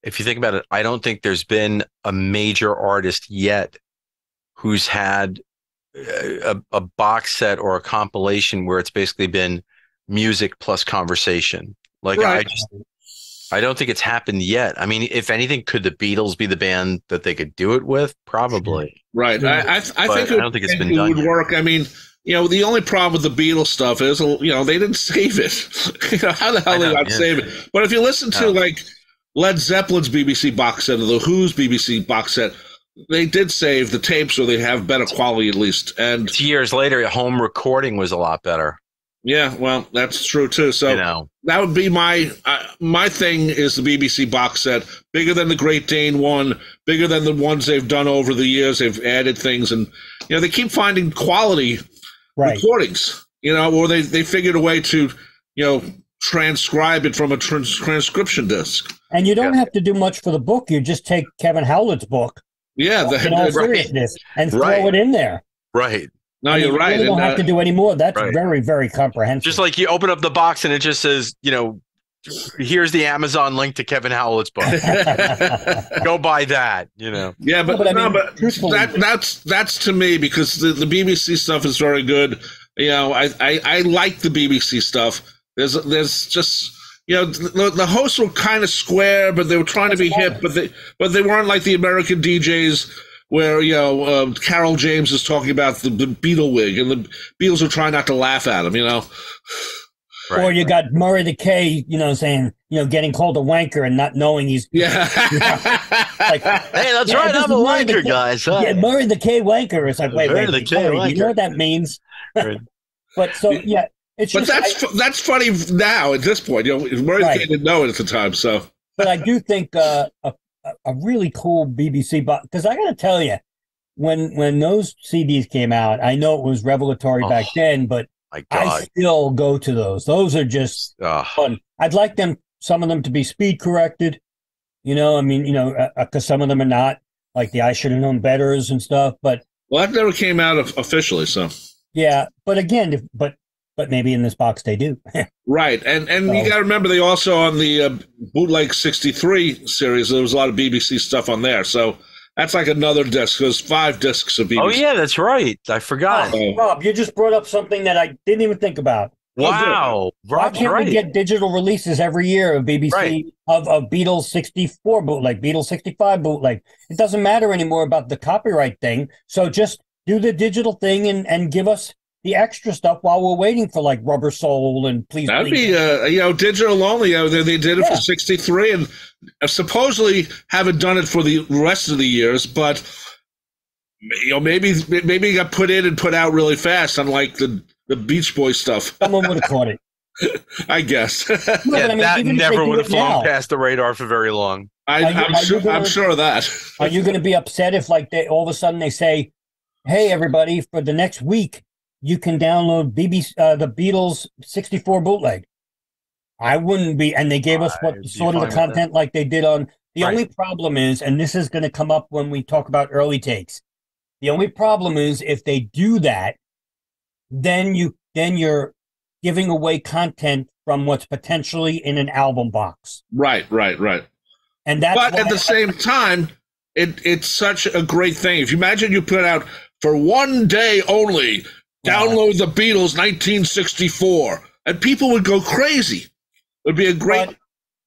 S3: if you think about it, I don't think there's been a major artist yet who's had a box set or a compilation where it's basically been music plus conversation.
S4: Right.
S3: I don't think it's happened yet. I mean, if anything, could the Beatles be the band that they could do it with? Probably.
S4: Right. I think
S3: I don't think it's been done
S4: would
S3: yet.
S4: work. I mean, the only problem with the Beatles stuff is, they didn't save it. How the hell did they not save it? But if you listen to Led Zeppelin's BBC box set or the Who's BBC box set, they did save the tapes, so they have better quality at least. And
S3: 2 years later, home recording was a lot better.
S4: Yeah, well, that's true too. So that would be my thing is the BBC box set, bigger than the Great Dane one, bigger than the ones they've done over the years. They've added things, and they keep finding quality recordings, or they figured a way to transcribe it from a transcription disc.
S2: And you don't have to do much for the book. You just take Kevin Howlett's book, seriousness, and throw it in there.
S3: Right.
S4: No, you're right.
S2: You don't have to do any more. That's very, very comprehensive.
S3: Just like you open up the box and it just says, here's the Amazon link to Kevin Howlett's book. Go buy that,
S4: Yeah, but that's to me because the BBC stuff is very good. I like the BBC stuff. There's just the hosts were kind of square, but they were trying to be hip, but they weren't like the American DJs. Where Carol James is talking about the Beatle wig, and the Beatles are trying not to laugh at him, Right.
S2: Or you got Murray the K, saying, getting called a wanker and not knowing he's
S3: hey, that's right, I'm a wanker, guys. Huh?
S2: Yeah, Murray the K wanker. It's like, wait,
S3: the K wanker.
S2: You know what that means?
S3: Right.
S2: But so it's
S4: but
S2: just,
S4: that's funny now at this point. Murray the K didn't know it at the time, so.
S2: But I do think a really cool BBC box, because I got to tell you, when those CDs came out, I know it was revelatory back then, but I still go to those. Those are just fun. I'd like some of them to be speed corrected, because some of them are not, like the I Should Have Known Betters and stuff. But
S4: that never came out officially, so
S2: yeah. But again, but maybe in this box they do.
S4: Right. And you got to remember, they also on the Bootleg 63 series, there was a lot of BBC stuff on there. So that's like another disc. There's 5 discs of BBC.
S3: Oh, yeah, that's right. I forgot.
S2: Rob, you just brought up something that I didn't even think about.
S3: Wow.
S2: Why can't we get digital releases every year of BBC of Beatles 64 bootleg, Beatles 65 bootleg? It doesn't matter anymore about the copyright thing. So just do the digital thing and give us the extra stuff while we're waiting for like Rubber Soul and Please.
S4: That'd be digital only. They did it for 63 and supposedly haven't done it for the rest of the years, but maybe it got put in and put out really fast, unlike the Beach Boys stuff.
S2: Someone would have caught it.
S4: I guess.
S3: That never would have flown past the radar for very long.
S4: I'm sure of that.
S2: Are you going to be upset if all of a sudden they say, hey, everybody, for the next week, you can download the Beatles 64 bootleg. I wouldn't be, and they gave us what sort of the content like they did on. The only problem is, and this is going to come up when we talk about early takes. The only problem is if they do that, then you're giving away content from what's potentially in an album box.
S4: Right.
S2: And that's
S4: but at the same time, it's such a great thing. If you imagine you put out for one day only, download the Beatles 1964, and people would go crazy. It would be a great.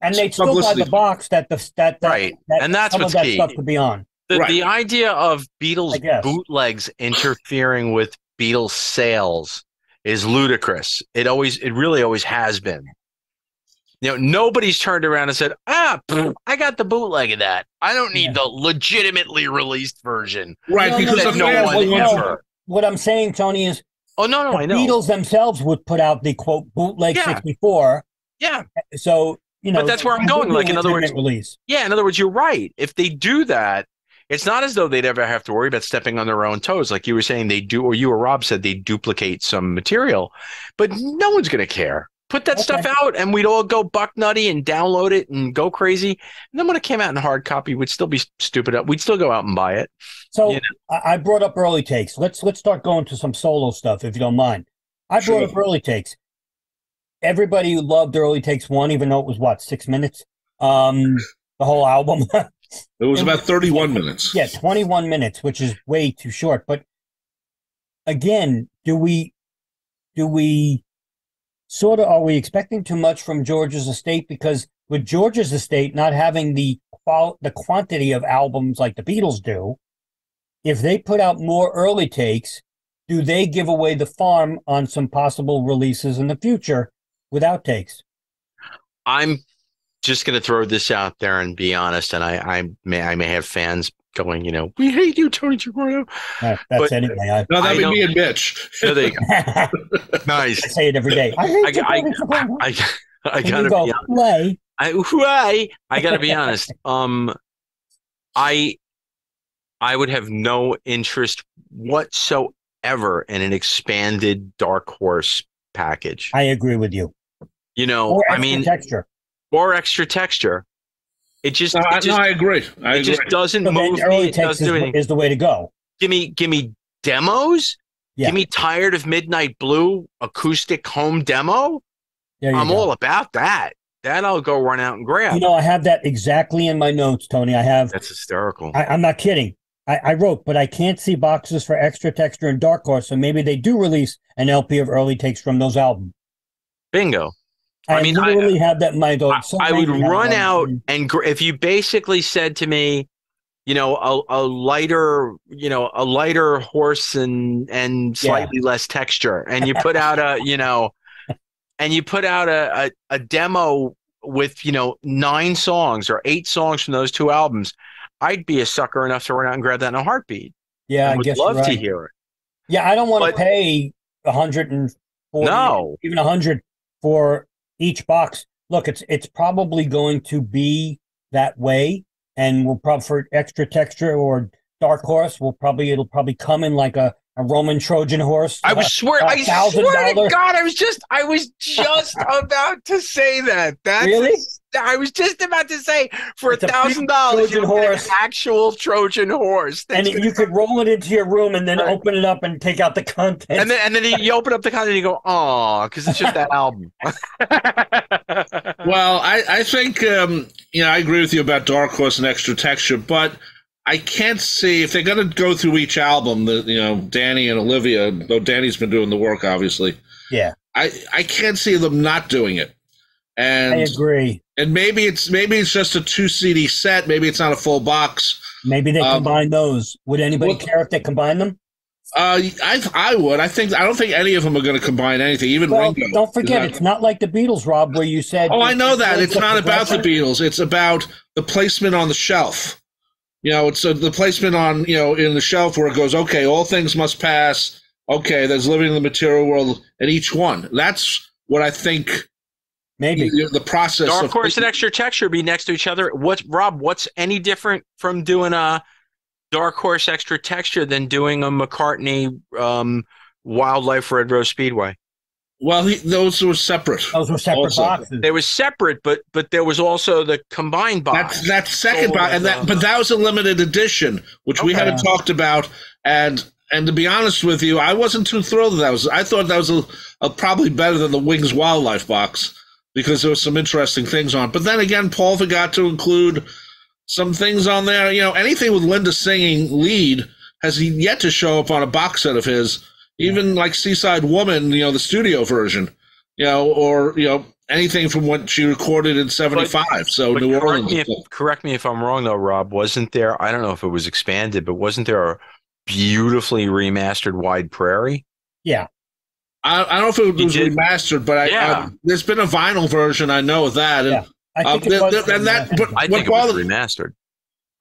S2: And they'd still buy the box that
S3: and that's
S2: some
S3: what's
S2: of that
S3: key.
S2: stuff could be on.
S3: The idea of Beatles bootlegs interfering with Beatles sales is ludicrous. It really always has been. Nobody's turned around and said, I got the bootleg of that. I don't need the legitimately released version.
S4: Right, because
S2: what I'm saying, Tony, is
S3: I know.
S2: Beatles themselves would put out the quote bootleg 64.
S3: Yeah.
S2: So,
S3: but that's where I'm going. Like, in other words,
S2: release.
S3: Yeah, in other words, you're right. If they do that, it's not as though they'd ever have to worry about stepping on their own toes. Like you were saying, they do, or you or Rob said they duplicate some material, but no one's going to care. Put that stuff out and we'd all go buck nutty and download it and go crazy. And then when it came out in hard copy, we'd still be stupid. We'd still go out and buy it.
S2: So I brought up early takes. Let's start going to some solo stuff, if you don't mind. I brought up early takes. Everybody loved early takes 1, even though it was 6 minutes? The whole album.
S4: It was about 31 minutes.
S2: Yeah, 21 minutes, which is way too short. But again, are we expecting too much from George's estate? Because with George's estate not having the quantity of albums like the Beatles do, if they put out more early takes, do they give away the farm on some possible releases in the future with outtakes? I'm
S3: just going to throw this out there and be honest, and I may have fans going, we hate you, Tony Giordano.
S2: Anyway.
S4: No, that'd be me and Mitch.
S3: No, nice.
S2: I say it every day. I hate you, Tony Giordano.
S3: I gotta be honest. I gotta be honest. I would have no interest whatsoever in an expanded Dark Horse package.
S2: I agree with you. Or texture.
S3: Or extra texture. I
S4: agree.
S3: It just doesn't move me. It doesn't do anything.
S2: Is the way to go.
S3: Give me demos.
S2: Yeah.
S3: Give me Tired of Midnight Blue acoustic home demo. I'm all about that. That I'll go run out and grab.
S2: I have that exactly in my notes, Tony. That's
S3: hysterical.
S2: I'm not kidding. I wrote, but I can't see boxes for extra texture and Dark Horse, so maybe they do release an LP of early takes from those albums.
S3: Bingo.
S2: I literally have that in my notes.
S3: I would run out and if you basically said to me, a lighter horse and slightly less texture, and you put out a demo with 9 songs or 8 songs from those 2 albums, I'd be a sucker enough to run out and grab that in a heartbeat.
S2: Yeah,
S3: I would love to hear it.
S2: Yeah, I don't want to pay $140, even $100 for each box. Look, it's probably going to be that way, and we'll probably for extra texture or Dark Horse, it'll probably come in like a Roman Trojan horse.
S3: I swear to God, I was just about to say that.
S2: Really?
S3: I was just about to say for $1,000 you get an actual Trojan horse,
S2: and you could roll it into your room and then open it up and take out the content.
S3: And then you open up the content and you go, oh, because it's just that album.
S4: Well, I think I agree with you about Dark Horse and extra texture, but I can't see if they're going to go through each album. Danny and Olivia, though Danny's been doing the work, obviously.
S2: Yeah,
S4: I can't see them not doing it. And
S2: I agree.
S4: And maybe it's just a 2 CD set. Maybe it's not a full box.
S2: Maybe they combine those. Would anybody care if they combine them?
S4: I would. I don't think any of them are going to combine anything. Even Ringo.
S2: Don't forget, it's not like the Beatles, Rob, where you said.
S4: Oh, I know that. It's not about the Beatles. It's about the placement on the shelf. It's the placement on in the shelf where it goes. Okay, all things must pass. Okay, there's living in the material world, and each one. That's what I think.
S2: Maybe
S4: the process.
S3: Dark Horse and extra texture be next to each other. What's any different from doing a Dark Horse extra texture than doing a McCartney Wildlife Red Rose Speedway.
S4: Well, those were separate.
S2: Those were separate boxes.
S3: They were separate, but there was also the combined box.
S4: That second box, but that was a limited edition, which we hadn't talked about. And to be honest with you, I wasn't too thrilled that was. I thought that was probably better than the Wings Wildlife box because there was some interesting things on. But then again, Paul forgot to include some things on there. Anything with Linda singing lead has yet to show up on a box set of his. Even like Seaside Woman, the studio version, or anything from what she recorded in '75. So New Orleans.
S3: Correct me if I'm wrong, though, Rob. Wasn't there? I don't know if it was expanded, but wasn't there a beautifully remastered Wide Prairie?
S2: Yeah.
S4: I don't know if it was remastered, but there's been a vinyl version. I know of that. And,
S2: I think it was
S3: I think it was remastered.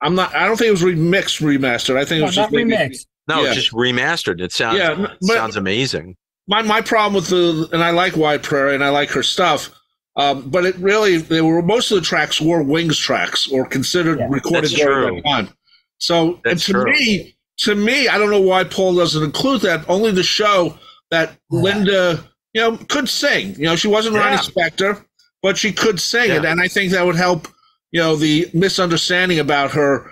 S4: I don't think it was remastered. I think it was just
S2: remixed.
S3: No, it's just remastered. It sounds amazing.
S4: My problem with and I like Wide Prairie and I like her stuff, but most of the tracks were Wings tracks or considered recorded during that time. So to me, I don't know why Paul doesn't include that. Only to show that Linda, could sing. She wasn't Ronnie Spector, but she could sing it, and I think that would help. The misunderstanding about her,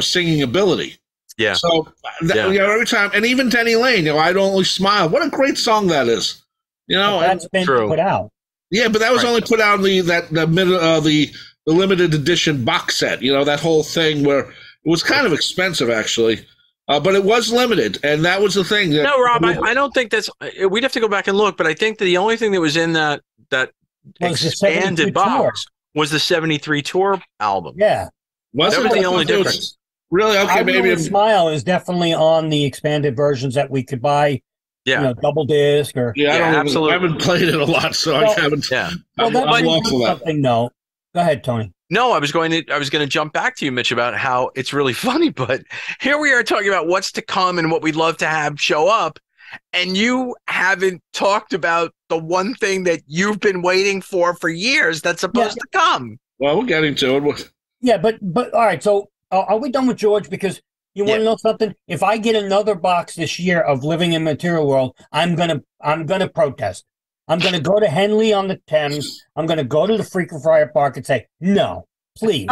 S4: singing ability.
S3: Yeah.
S4: So every time, and even Denny Lane, I'd Only Smile. What a great song that is.
S2: That's been put out.
S4: Yeah, but that was only put out in the limited edition box set. That whole thing where it was kind of expensive actually, but it was limited, and that was the thing.
S3: No, Rob, I don't think that's. We'd have to go back and look, but I think that the only thing that was in that expanded box was the '73 tour album.
S2: Yeah,
S3: that was the only difference.
S4: Really? Okay, maybe
S2: Smile is definitely on the expanded versions that we could buy. Double disc or
S3: absolutely.
S4: I haven't played it a lot, so I haven't.
S2: Yeah. Well,
S4: I'm lost for that.
S2: No, go ahead, Tony.
S3: No, I was going to jump back to you, Mitch, about how it's really funny, but here we are talking about what's to come and what we'd love to have show up, and you haven't talked about the one thing that you've been waiting for years that's supposed to come.
S4: Well, we're getting to it.
S2: Yeah, but all right, so. Are we done with George? Because you want to know something? If I get another box this year of Living in Material World, I'm gonna protest. I'm gonna go to Henley on the Thames. I'm gonna go to the Frequent Flyer Park and say, no, please.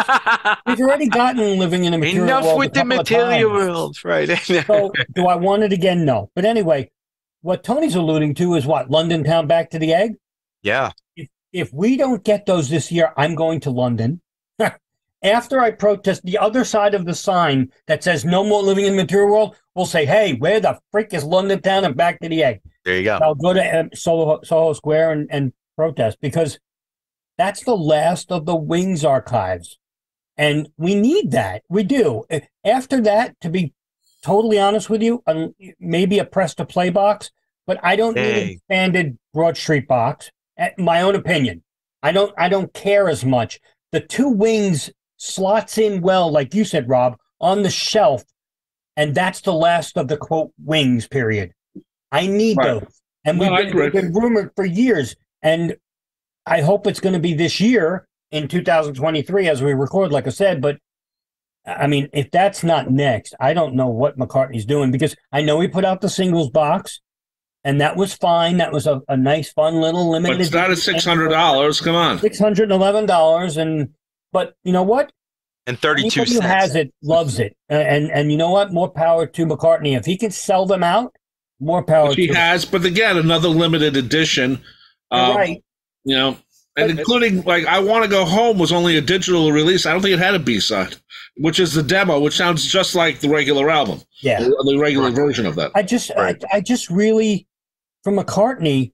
S2: We've already gotten Living in the Material World.
S3: Enough with the Material World, right?
S2: So do I want it again? No. But anyway, what Tony's alluding to is what? London Town Back to the Egg?
S3: Yeah.
S2: If we don't get those this year, I'm going to London. After I protest, the other side of the sign that says no more Living in the Material World will say, hey, where the freak is London Town and Back to the Egg?
S3: There you go.
S2: I'll go to Soho Square and protest because that's the last of the Wings archives. And we need that. We do. After that, to be totally honest with you, maybe a press to play box, but I don't need an expanded Broad Street box. My own opinion. I don't care as much. The two Wings slots in well, like you said, Rob, on the shelf, and that's the last of the quote Wings period. I need those, and we've been rumored for years, and I hope it's going to be this year in 2023 as we record, like I said. But I mean, if that's not next, I don't know what McCartney's doing, because I know he put out the singles box, and that was fine. That was a nice, fun little limited.
S4: But it's not at $600. Come on,
S2: $611, but you know what?
S3: And 32 cents.
S2: Who has it loves it, and you know what? More power to McCartney. If he can sell them out, more power.
S4: Which he has, but again, another limited edition.
S2: Right.
S4: And including like "I Want to Go Home" was only a digital release. I don't think it had a B-side, which is the demo, which sounds just like the regular album.
S2: Yeah,
S4: the regular version of that.
S2: I just really, for McCartney,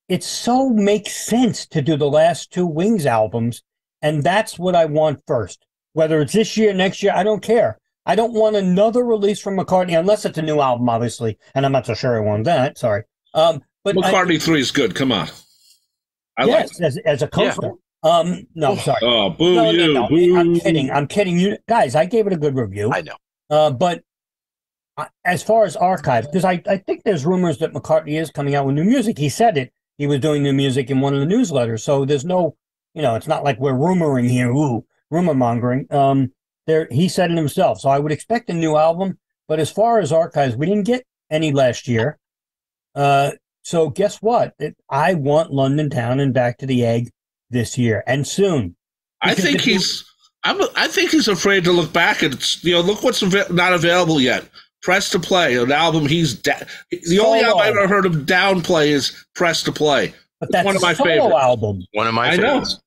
S2: it so makes sense to do the last two Wings albums. And that's what I want first. Whether it's this year, next year, I don't care. I don't want another release from McCartney, unless it's a new album, obviously. And I'm not so sure I want that. Sorry. But
S4: McCartney 3 is good. Come on.
S2: Yes, as a coaster.
S3: Yeah.
S2: No, sorry.
S4: Oh, boo you.
S2: No.
S4: Boo.
S2: I'm kidding you. Guys, I gave it a good review.
S3: I know.
S2: But as far as archives, because I think there's rumors that McCartney is coming out with new music. He said it. He was doing new music in one of the newsletters. So there's no... it's not like we're rumoring here. Rumor mongering. He said it himself. So I would expect a new album. But as far as archives, we didn't get any last year. So guess what? I want London Town and Back to the Egg this year and soon.
S4: I think he's afraid to look back and look what's not available yet. Press to Play, an album the only album I've ever heard him downplay is Press to Play.
S2: But that's
S4: one of my
S2: solo
S4: favorites.
S2: album.
S3: One of my favorites.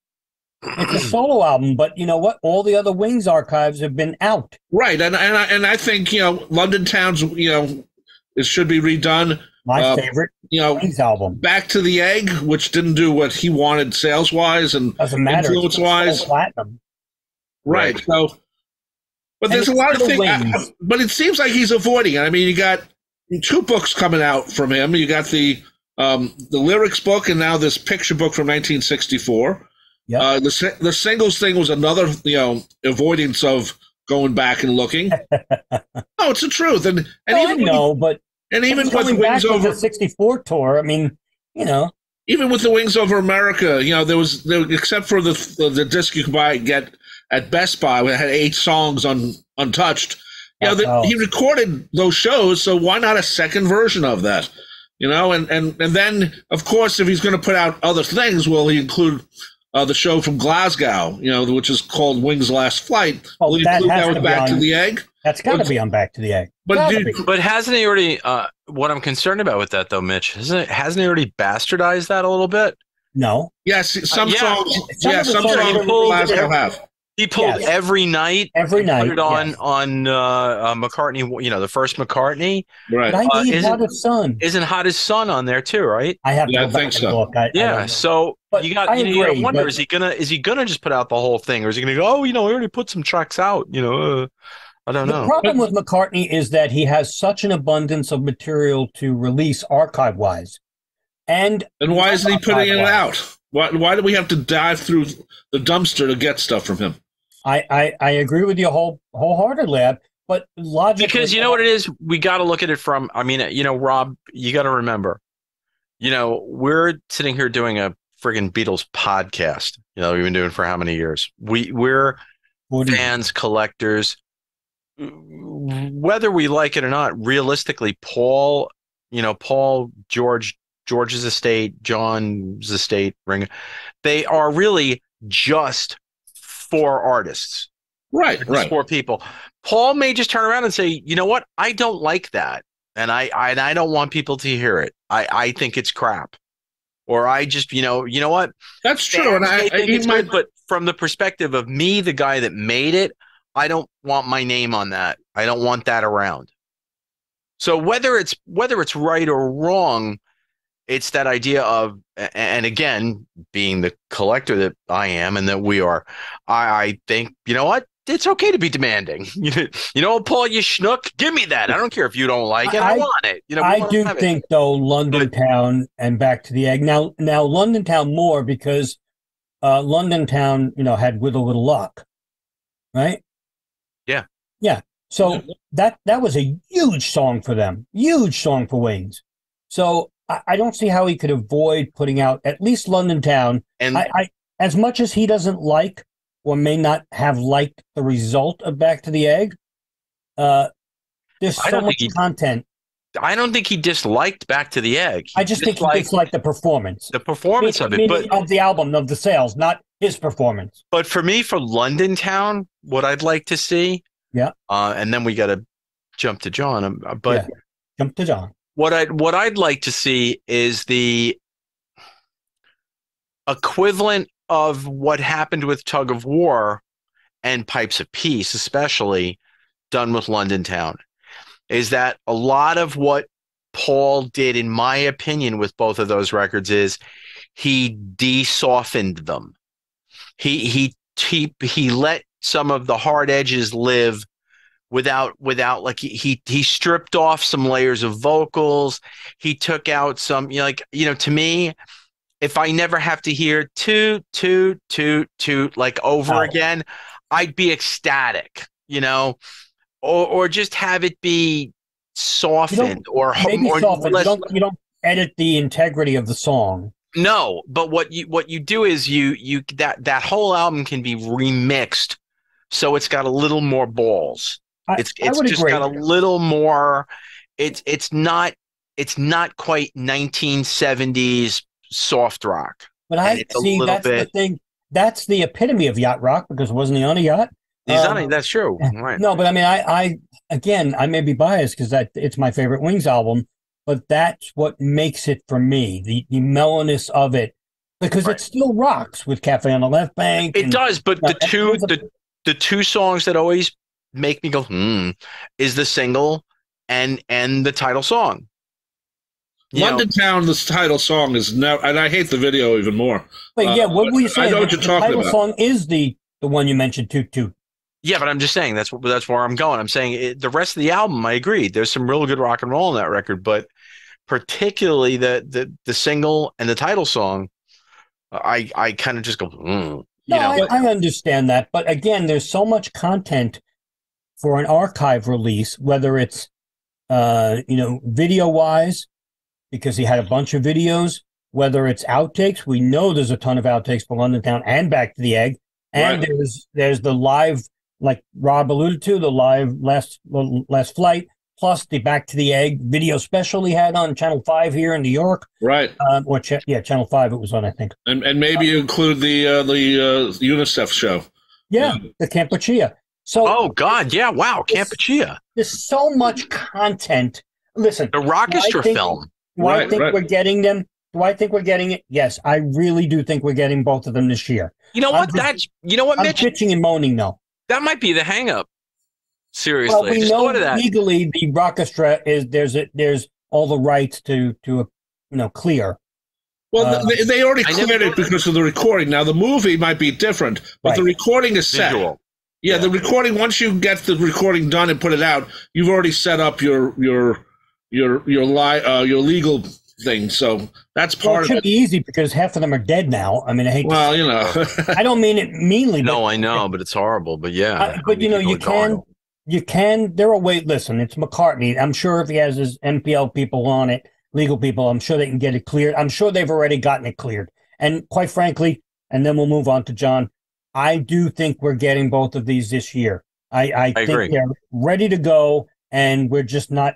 S2: It's a solo album, but you know what? All the other Wings archives have been out.
S4: Right, and I think London Town's it should be redone.
S2: My favorite Wings album.
S4: Back to the Egg, which didn't do what he wanted sales wise and influence wise.
S2: Platinum.
S4: Right. So, but there's a lot of things. But it seems like he's avoiding it. I mean, you got 2 books coming out from him. You got the lyrics book and now this picture book from 1964. Yeah. The singles thing was another avoidance of going back and looking. No, it's the truth. And even even with Wings Over
S2: the 64 tour, I mean,
S4: even with the Wings Over America, there was except for the disc you could buy get at Best Buy, it had 8 songs untouched. He recorded those shows, so why not a second version of that? And then of course, if he's going to put out other things, will he include the show from Glasgow, which is called Wings Last Flight? Will he include that with Back to the Egg?
S2: That's got to be on Back to the Egg.
S3: But hasn't he already? What I'm concerned about with that, though, Mitch, hasn't he already bastardized that a little bit?
S2: No.
S4: Yes, some songs. Some songs Glasgow have.
S3: He pulled Every Night.
S2: Every night.
S3: Put it on McCartney. The first McCartney.
S2: Right. Hot as Sun.
S3: Isn't Hot as Sun on there too? Right.
S2: I think so.
S3: So you got. You got to wonder: is he gonna just put out the whole thing, or is he gonna go? Oh, we already put some tracks out. I don't know.
S2: The problem with McCartney is that he has such an abundance of material to release archive-wise. And
S4: why isn't he putting it out? Why do we have to dive through the dumpster to get stuff from him?
S2: I agree with you wholeheartedly, but logically...
S3: Because you know what it is? We got to look at it from... I mean, Rob, you got to remember, we're sitting here doing a friggin' Beatles podcast, we've been doing for how many years? We're 40. Fans, collectors... Whether we like it or not, realistically, Paul, George's estate, John's estate, Ringo, they are really just 4 artists.
S4: Right.
S3: 4 people. Paul may just turn around and say, you know what? I don't like that. And I don't want people to hear it. I think it's crap. Or I just, you know what?
S4: That's true. And I think
S3: it's good, but from the perspective of me, the guy that made it, I don't want my name on that. I don't want that around. So whether it's right or wrong, it's that idea of, and again, being the collector that I am and that we are, I think, you know what? It's okay to be demanding. Paul, you schnook, give me that. I don't care if you don't like it. I want it.
S2: I do think, though, London Town and Back to the Egg. Now London Town more because London Town, had With a Little Luck, right? Yeah. So that was a huge song for them. Huge song for Wings. So I don't see how he could avoid putting out at least London Town. And I as much as he doesn't like or may not have liked the result of Back to the Egg, there's so much content.
S3: I don't think he disliked Back to the Egg.
S2: I just think he disliked the performance.
S3: The performance of it. But
S2: of the album, of the sales, not his performance.
S3: But for me, for London Town, what I'd like to see...
S2: Yeah.
S3: And then we got to jump to John.
S2: Jump to John.
S3: What I'd like to see is the equivalent of what happened with Tug of War and Pipes of Peace, especially done with London Town. Is that a lot of what Paul did, in my opinion, with both of those records is he de-softened them. He let some of the hard edges live without like he stripped off some layers of vocals. He took out some, to me, if I never have to hear toot, toot, toot, toot, like over again, I'd be ecstatic, or just have it be softened or
S2: softened. You don't edit the integrity of the song.
S3: No, but what you do is you that whole album can be remixed, so it's got a little more balls. It's just got a little more. It's not it's not quite 1970s soft rock.
S2: But I see that's the thing. That's the epitome of yacht rock because wasn't he on a yacht?
S3: That's true. Right.
S2: No, but I mean, I may be biased because it's my favorite Wings album, but that's what makes it for me, the mellowness of it, because it still rocks with Cafe on the Left Bank.
S3: It does, but the two songs that always make me go is the single and the title song.
S4: London Town, the title song is now, and I hate the video even more.
S2: But yeah, what were you saying?
S4: I know what you're talking about.
S2: The title song is the one you mentioned, Toot Toot.
S3: Yeah, but I'm just saying that's where I'm going. I'm saying the rest of the album, I agree. There's some real good rock and roll on that record, but particularly the single and the title song, I kind of just go,
S2: I understand that, but again, there's so much content for an archive release, whether it's video wise, because he had a bunch of videos, whether it's outtakes. We know there's a ton of outtakes for London Town and Back to the Egg, and there's the live, like Rob alluded to, the live last flight, plus the Back to the Egg video special he had on Channel 5 here in New York.
S4: Right.
S2: Channel 5 it was on, I think.
S4: And maybe you include the UNICEF show.
S2: Yeah, the Campuchia. So,
S3: oh God, yeah, wow, Campuchia.
S2: There's so much content. Listen,
S3: the Rockestra film.
S2: Do I think we're getting them? Do I think we're getting it? Yes, I really do think we're getting both of them this year.
S3: You know what? I'm
S2: bitching and moaning though.
S3: That might be the hang-up. Seriously,
S2: well, we know legally the Rockestra is there's all the rights to clear.
S4: Well, they already cleared it because of the recording. Now the movie might be different, but the recording is set.
S3: Visual.
S4: Yeah, the recording. Once you get the recording done and put it out, you've already set up your legal thing. So that's part of it.
S2: It should be easy because half of them are dead now. I mean, I hate.
S4: Well,
S2: I don't mean it meanly.
S3: No, I know, but it's horrible. But yeah,
S2: but you can. There are ways. Listen, it's McCartney. I'm sure if he has his MPL people on it, legal people, I'm sure they can get it cleared. I'm sure they've already gotten it cleared. And quite frankly, and then we'll move on to John. I do think we're getting both of these this year. I think
S3: agree.
S2: They're ready to go, and we're just not.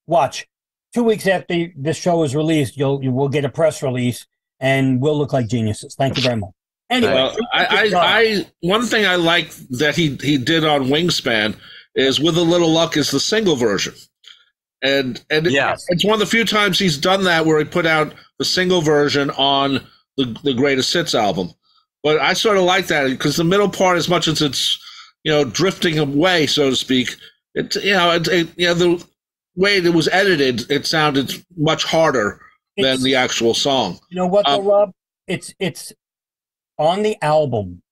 S2: Watch. 2 weeks after this show is released, we'll get a press release, and we'll look like geniuses. Thank you very much. Anyway,
S4: one thing I like that he did on Wingspan is With a Little Luck is the single version. And it's one of the few times he's done that where he put out the single version on the Greatest Hits album. But I sort of like that because the middle part, as much as it's drifting away, so to speak, the way it was edited, it sounded much harder than the actual song.
S2: You know what, though, Rob? It's on the album.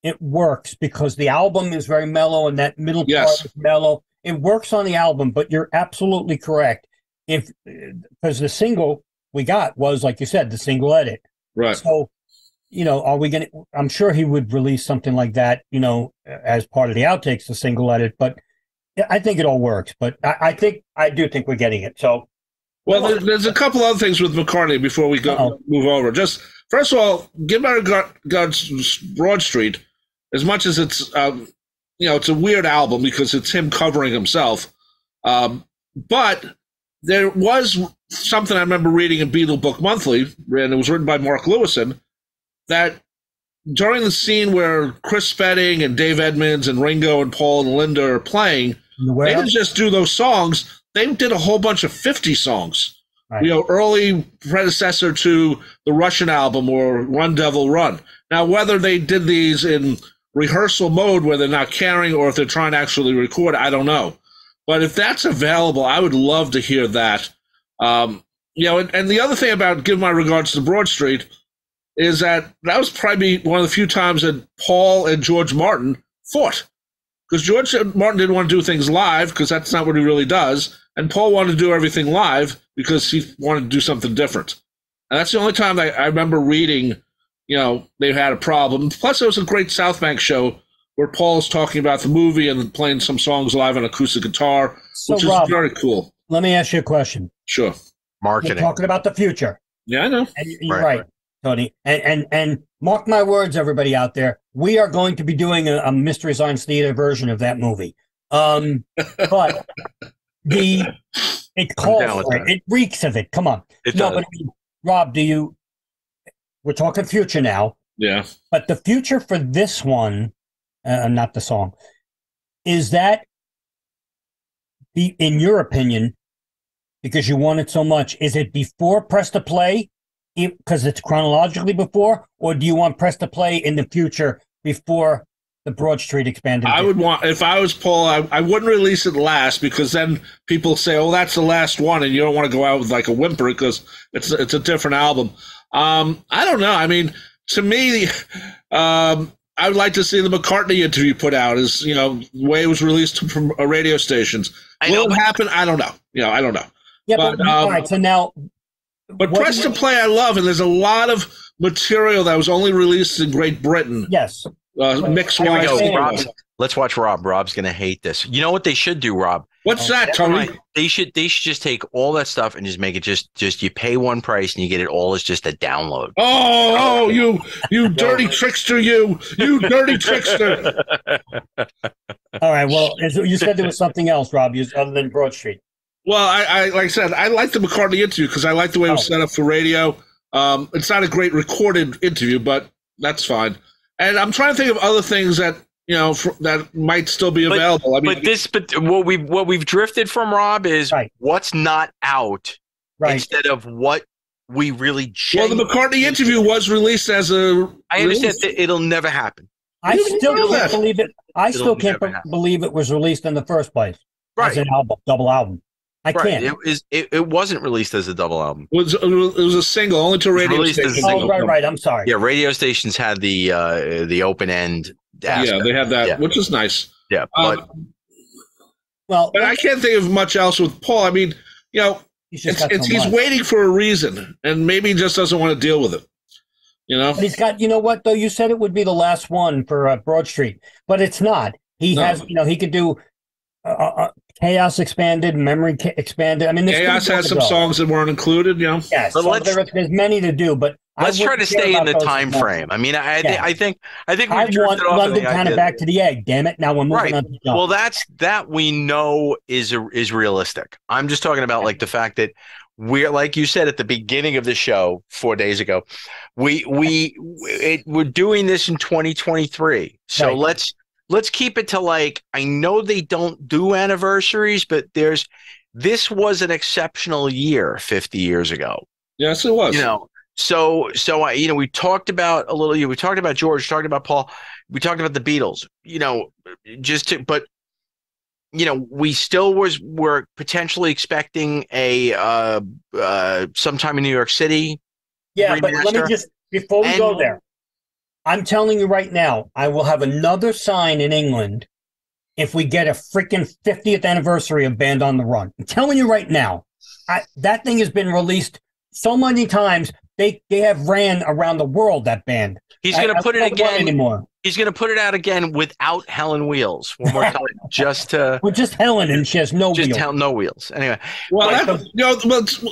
S2: It works because the album is very mellow, and that middle part is mellow. It works on the album, but you're absolutely correct. Because the single we got was, like you said, the single edit.
S4: Right.
S2: So, are we going to? I'm sure he would release something like that, as part of the outtakes, the single edit. But I think it all works. But I do think we're getting it. So,
S4: well, there's a couple other things with McCartney before we move over. Just first of all, Give My Regards Broad Street. As much as it's it's a weird album because it's him covering himself. But there was something I remember reading in Beatle Book Monthly, and it was written by Mark Lewison, that during the scene where Chris Spedding and Dave Edmunds and Ringo and Paul and Linda are playing, they didn't just do those songs. They did a whole bunch of 50 songs. Right. Early predecessor to the Russian album or Run Devil Run. Now, whether they did these in rehearsal mode where they're not carrying or if they're trying to actually record, I don't know. But if that's available, I would love to hear that. And the other thing about Give My Regards to Broad Street is that was probably one of the few times that Paul and George Martin fought. Because George Martin didn't want to do things live because that's not what he really does. And Paul wanted to do everything live because he wanted to do something different. And that's the only time I remember reading, they had a problem. Plus, there was a great South Bank show where Paul's talking about the movie and playing some songs live on acoustic guitar, which is very cool.
S2: Let me ask you a question.
S4: Sure.
S3: Marketing.
S2: We're talking about the future.
S4: Yeah, I know.
S2: And you're right, Tony. And mark my words, everybody out there, we are going to be doing a Mystery Science Theater version of that movie. But it calls for it. It reeks of it. Come on.
S3: It does.
S2: But Rob, we're talking future now.
S4: Yeah.
S2: But the future for this one, not the song, is that, in your opinion, because you want it so much, is it before Press to Play, because it's chronologically before, or do you want Press to Play in the future before the Broad Street expanded?
S4: I would want, if I was Paul, I wouldn't release it last, because then people say, "Oh, that's the last one," and you don't want to go out with like a whimper because it's a different album. I don't know. I mean, to me, I would like to see the McCartney interview put out, as the way it was released from radio stations. Will it happen? I don't know. I don't know.
S2: Yeah, but all right. So now,
S4: but Press to Play, I love, and there's a lot of material that was only released in Great Britain.
S2: Yes.
S4: Mix wise.
S3: Let's watch Rob. Rob's gonna hate this. You know what they should do, Rob?
S4: What's that, Tony?
S3: They should just take all that stuff and just make it just you pay one price and you get it all as just a download.
S4: Oh, you dirty trickster, you dirty trickster.
S2: All right. Well, you said there was something else, Rob, other than Broad Street.
S4: Well, I like I said, I like the McCartney interview because I like the way it was set up for radio. It's not a great recorded interview, but that's fine. And I'm trying to think of other things that that might still be available.
S3: But what we've drifted from, Rob, is what's not out instead of what we really.
S4: Well, the McCartney interview was released as a.
S3: I understand that it'll never happen.
S2: I still can't believe it. I still can't believe it was released in the first place as an album, double album. I can't.
S3: It wasn't released as a double album.
S4: It was a single, only to radio stations.
S2: Oh, right. I'm sorry.
S3: Yeah, radio stations had the open end.
S4: Yeah, they had that, which is nice.
S3: Yeah, but
S4: I can't think of much else with Paul. I mean, he's waiting for a reason, and maybe he just doesn't want to deal with it.
S2: But he's got. You know what though? You said it would be the last one for Broad Street, but it's not. He has. He could do. Chaos expanded, memory expanded. I mean,
S4: Chaos has some songs that weren't included.
S2: Yes, there's many to do, but
S3: let's try to stay in the time frame. I mean, I think I
S2: want London kind of back to the egg. Damn it! Now we're moving on to John.
S3: Well, that we know is realistic. I'm just talking about like the fact that we're, like you said at the beginning of the show 4 days ago, we're doing this in 2023. So let's keep it to like, I know they don't do anniversaries, but this was an exceptional year 50 years ago.
S4: Yes, it was.
S3: So we talked about a little, we talked about George, talked about Paul, we talked about the Beatles, we still were potentially expecting a sometime in New York City.
S2: Yeah, but let me just, before we go there, I'm telling you right now, I will have another sign in England if we get a freaking 50th anniversary of Band on the Run. I'm telling you right now, that thing has been released so many times. They have ran around the world, that band.
S3: He's going to put it again
S2: anymore.
S3: He's going to put it out again without Helen Wheels one more time, just
S2: Helen, and she has no wheels.
S3: No wheels. Anyway,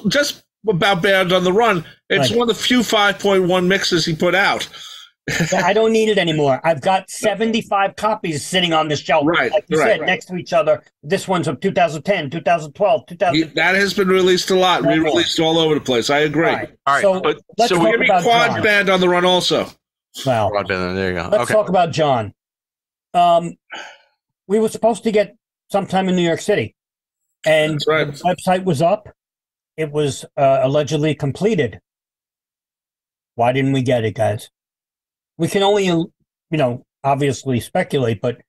S4: just about Band on the Run. It's one of the few 5.1 mixes he put out.
S2: I don't need it anymore. I've got 75 copies sitting on this shelf, like you said, next to each other. This one's of 2010, 2012, 2000.
S4: That has been released a lot, re-released all over the place. I agree.
S2: All right. So let's talk about
S4: Quad
S2: John.
S4: Band on the Run also.
S2: Well,
S3: Quad Band, there you go.
S2: Let's talk about John. We were supposed to get sometime in New York City, and the website was up. It was allegedly completed. Why didn't we get it, guys? We can only, obviously speculate, but,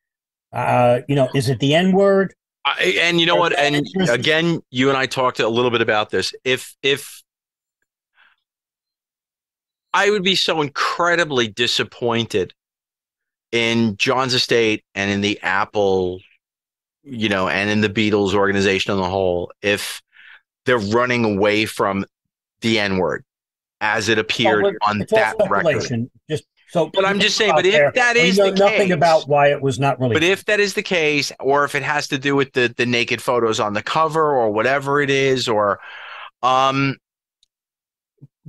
S2: is it the N word?
S3: And you know what? And again, you and I talked a little bit about this. If I would be so incredibly disappointed in John's estate and in the Apple, and in the Beatles organization on the whole, if they're running away from the N word as it appeared on that record. But I'm just saying, but if that is the case,
S2: nothing about why it was not released.
S3: But if that is the case, or if it has to do with the naked photos on the cover or whatever it is, or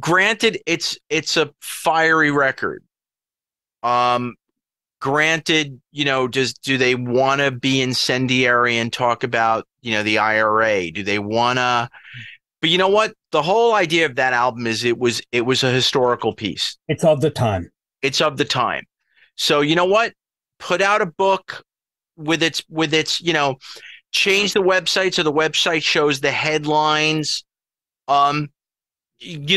S3: granted, it's a fiery record. granted, do they want to be incendiary and talk about, the IRA? Do they want to? But you know what? The whole idea of that album is it was a historical piece.
S2: It's of the time.
S3: It's of the time. So you know what? Put out a book with its, change the website so the website shows the headlines. You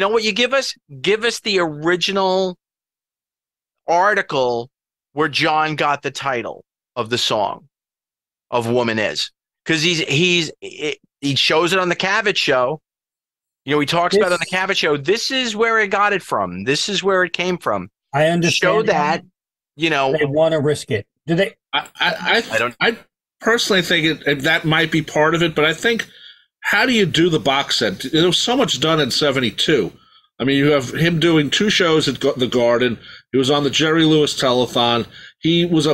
S3: know what you give us? Give us the original article where John got the title of the song of Woman Is, because he shows it on the Cavett show. He talks about it on the Cavett show. This is where it got it from. This is where it came from.
S2: I understand.
S3: Show that,
S2: they want to risk it. Do they?
S4: I personally think that might be part of it, but I think, how do you do the box set? There was so much done in '72. I mean, you have him doing 2 shows at the Garden. He was on the Jerry Lewis telethon. He was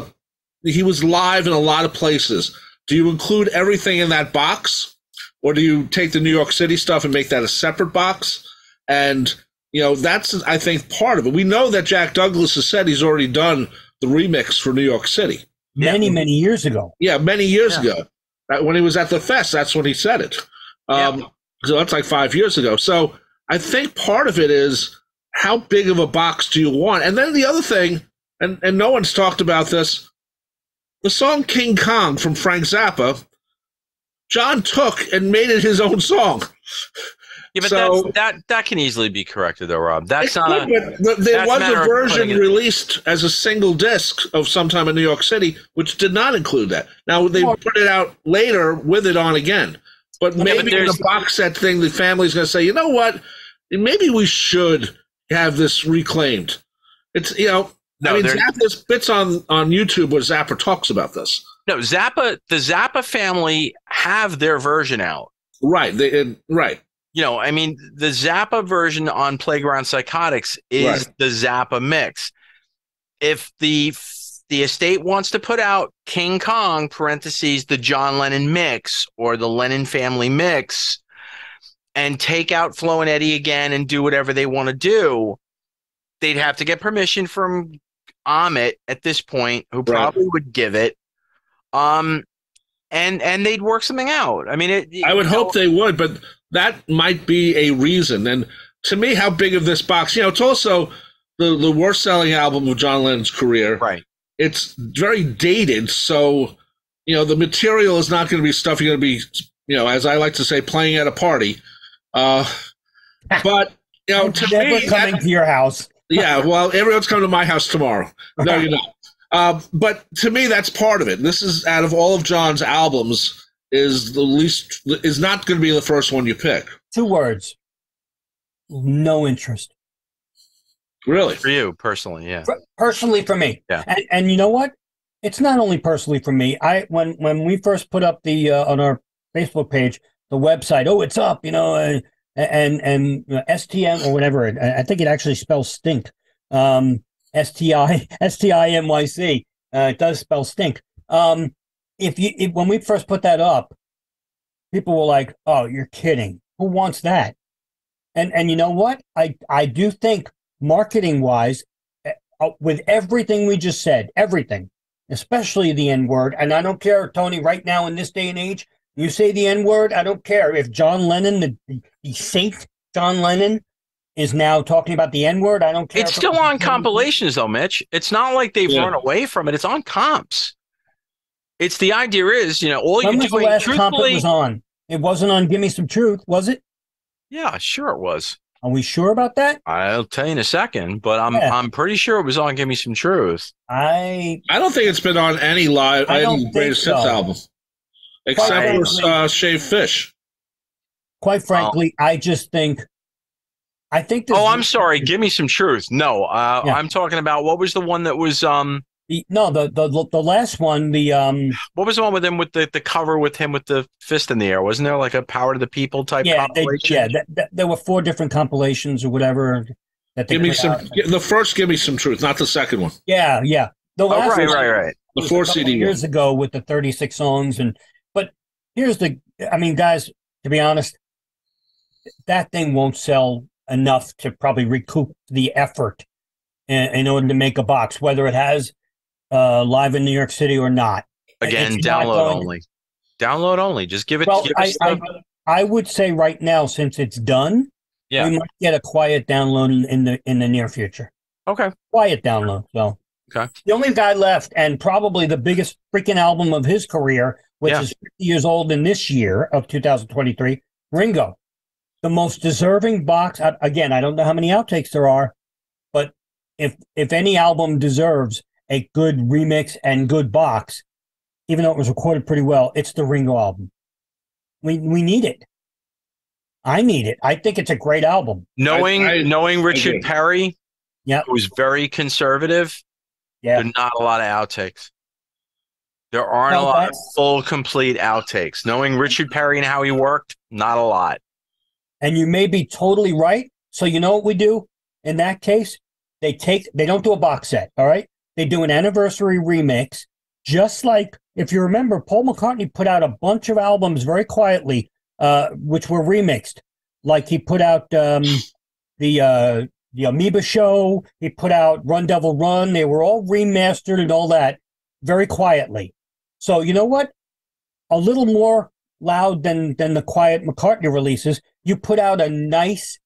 S4: live in a lot of places. Do you include everything in that box, or do you take the New York City stuff and make that a separate box? And that's, I think, part of it. We know that Jack Douglas has said he's already done the remix for New York City
S2: many years ago.
S4: Yeah, many years ago. When he was at the fest, that's when he said it. So that's like 5 years ago. So I think part of it is, how big of a box do you want? And then the other thing, and no one's talked about this, the song King Kong from Frank Zappa, John took and made it his own song.
S3: Yeah, but that can easily be corrected, though, Rob. That's not.
S4: There was a version released as a single disc of Sometime in New York City, which did not include that. Now they put it out later with it on again, but maybe in the box set thing, the family's going to say, you know what, maybe we should have this reclaimed. It's there's bits on YouTube where Zappa talks about this.
S3: No, the Zappa family have their version out.
S4: Right. Right.
S3: The Zappa version on Playground Psychotics is the Zappa mix. If the estate wants to put out King Kong (parentheses the John Lennon mix or the Lennon family mix) and take out Flo and Eddie again and do whatever they want to do, they'd have to get permission from Amit at this point, who probably would give it. And they'd work something out. I mean,
S4: I would hope they would, but that might be a reason. And to me, how big of this box? It's also the worst selling album of John Lennon's career.
S3: Right.
S4: It's very dated, so the material is not going to be stuff you're going to be, as I like to say, playing at a party. But to me,
S2: coming to your house.
S4: Yeah, well, everyone's coming to my house tomorrow. No, you're not. But to me, that's part of it. This is, out of all of John's albums, is not going to be the first one you pick.
S2: 2 words. No interest.
S4: Really?
S3: For you personally, yeah.
S2: Personally, for me.
S3: Yeah.
S2: And you know what? It's not only personally for me. When we first put up the on our Facebook page, the website, it's up, and STM or whatever. I think it actually spells stink. STIMYC. It does spell stink. When we first put that up, people were like, "Oh, you're kidding. Who wants that?" And you know what? I do think, marketing wise, with everything we just said, everything, especially the N-word, and I don't care, Tony, right now in this day and age, you say the N-word, I don't care. If John Lennon, the saint John Lennon, is now talking about the N-word, I don't care.
S3: It's still on compilations, though, Mitch. It's not like they've run away from it. It's on comps. It's the idea is, all you're doing. When was the last comp it was on? It wasn't on Give Me Some Truth, was it? Yeah, sure it was.
S2: Are we sure about that?
S3: I'll tell you in a second, but I'm pretty sure it was on Give Me Some Truth.
S4: I don't think it's been on any greatest hits album, except for Shaved Fish.
S2: Quite frankly, I just think.
S3: I'm sorry. Give Me Some Truth. No, I'm talking about, what was the one that was
S2: the last one,
S3: what was the one with him with the cover with him with the fist in the air? Wasn't there like a Power to the People type compilation?
S2: There were 4 different compilations or whatever.
S4: The first Give Me Some Truth, not the second one.
S2: Yeah. The last
S3: right.
S4: The 4 CD
S2: years ago with the 36 songs, but here's guys, to be honest, that thing won't sell enough to probably recoup the effort in order to make a box, whether it has live in New York City or not.
S3: Again, download only. Download only. Just give it.
S2: Well, I would say right now, since it's done, we might get a quiet download in the near future.
S3: Okay.
S2: Quiet download. So
S3: okay.
S2: The only guy left, and probably the biggest freaking album of his career, which is 50 years old in this year of 2023, Ringo. The most deserving box. Again, I don't know how many outtakes there are, but if any album deserves a good remix and good box, even though it was recorded pretty well, it's the Ringo album. We need it. I need it. I think it's a great album.
S3: Knowing Richard Perry, who's very conservative, there's not a lot of outtakes. There aren't a lot of full, complete outtakes. Knowing Richard Perry and how he worked, not a lot.
S2: And you may be totally right. So you know what we do in that case? They don't do a box set, all right? They do an anniversary remix, just like, if you remember, Paul McCartney put out a bunch of albums very quietly, which were remixed. Like he put out the Amoeba Show, he put out Run Devil Run. They were all remastered and all that very quietly. So you know what? A little more loud than the quiet McCartney releases. You put out a nice,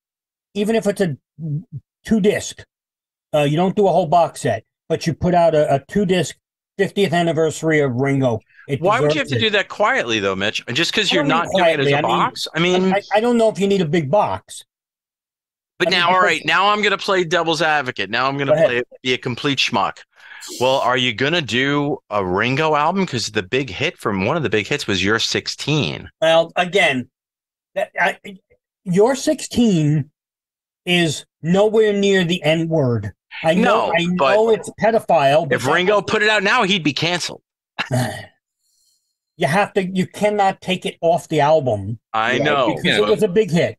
S2: even if it's a 2-disc, you don't do a whole box set, but you put out a 2-disc 50th anniversary of Ringo.
S3: Why would you have to do that quietly, though, Mitch? Just because you're not doing it as a box? I mean,
S2: I don't know if you need a big box.
S3: But all right, now I'm going to play devil's advocate. Now I'm going to be a complete schmuck. Well, are you going to do a Ringo album? Because one of the big hits was You're 16.
S2: Well, again, You're 16 is nowhere near the N word. I know it's pedophile.
S3: If Ringo put it out now, he'd be canceled.
S2: You cannot take it off the album.
S3: I know.
S2: Because it was a big hit.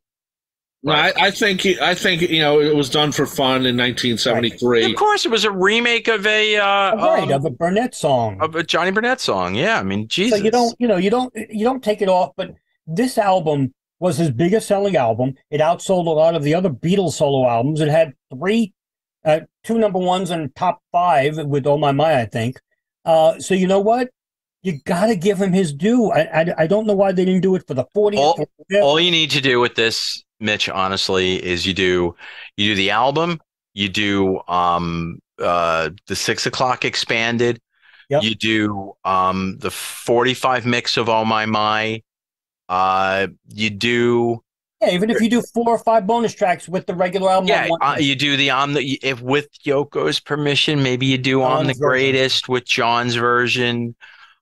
S4: Right. I think it was done for fun in 1973.
S3: Of course, it was a remake of
S2: of a Burnett song,
S3: of a Johnny Burnett song. Yeah, I mean, Jesus.
S2: So you don't take it off. But this album was his biggest selling album. It outsold a lot of the other Beatles solo albums. It had 2 number ones and top 5 with Oh My My, I think. So you know what? You got to give him his due. I don't know why they didn't do it for the 40th.
S3: All you need to do with this, Mitch, honestly, is you do the album, you do the 6 o'clock expanded, you do the 45 mix of Oh My My, you do
S2: even if you do 4 or 5 bonus tracks with the regular album.
S3: You do if with Yoko's permission, maybe you do On the Greatest with John's version.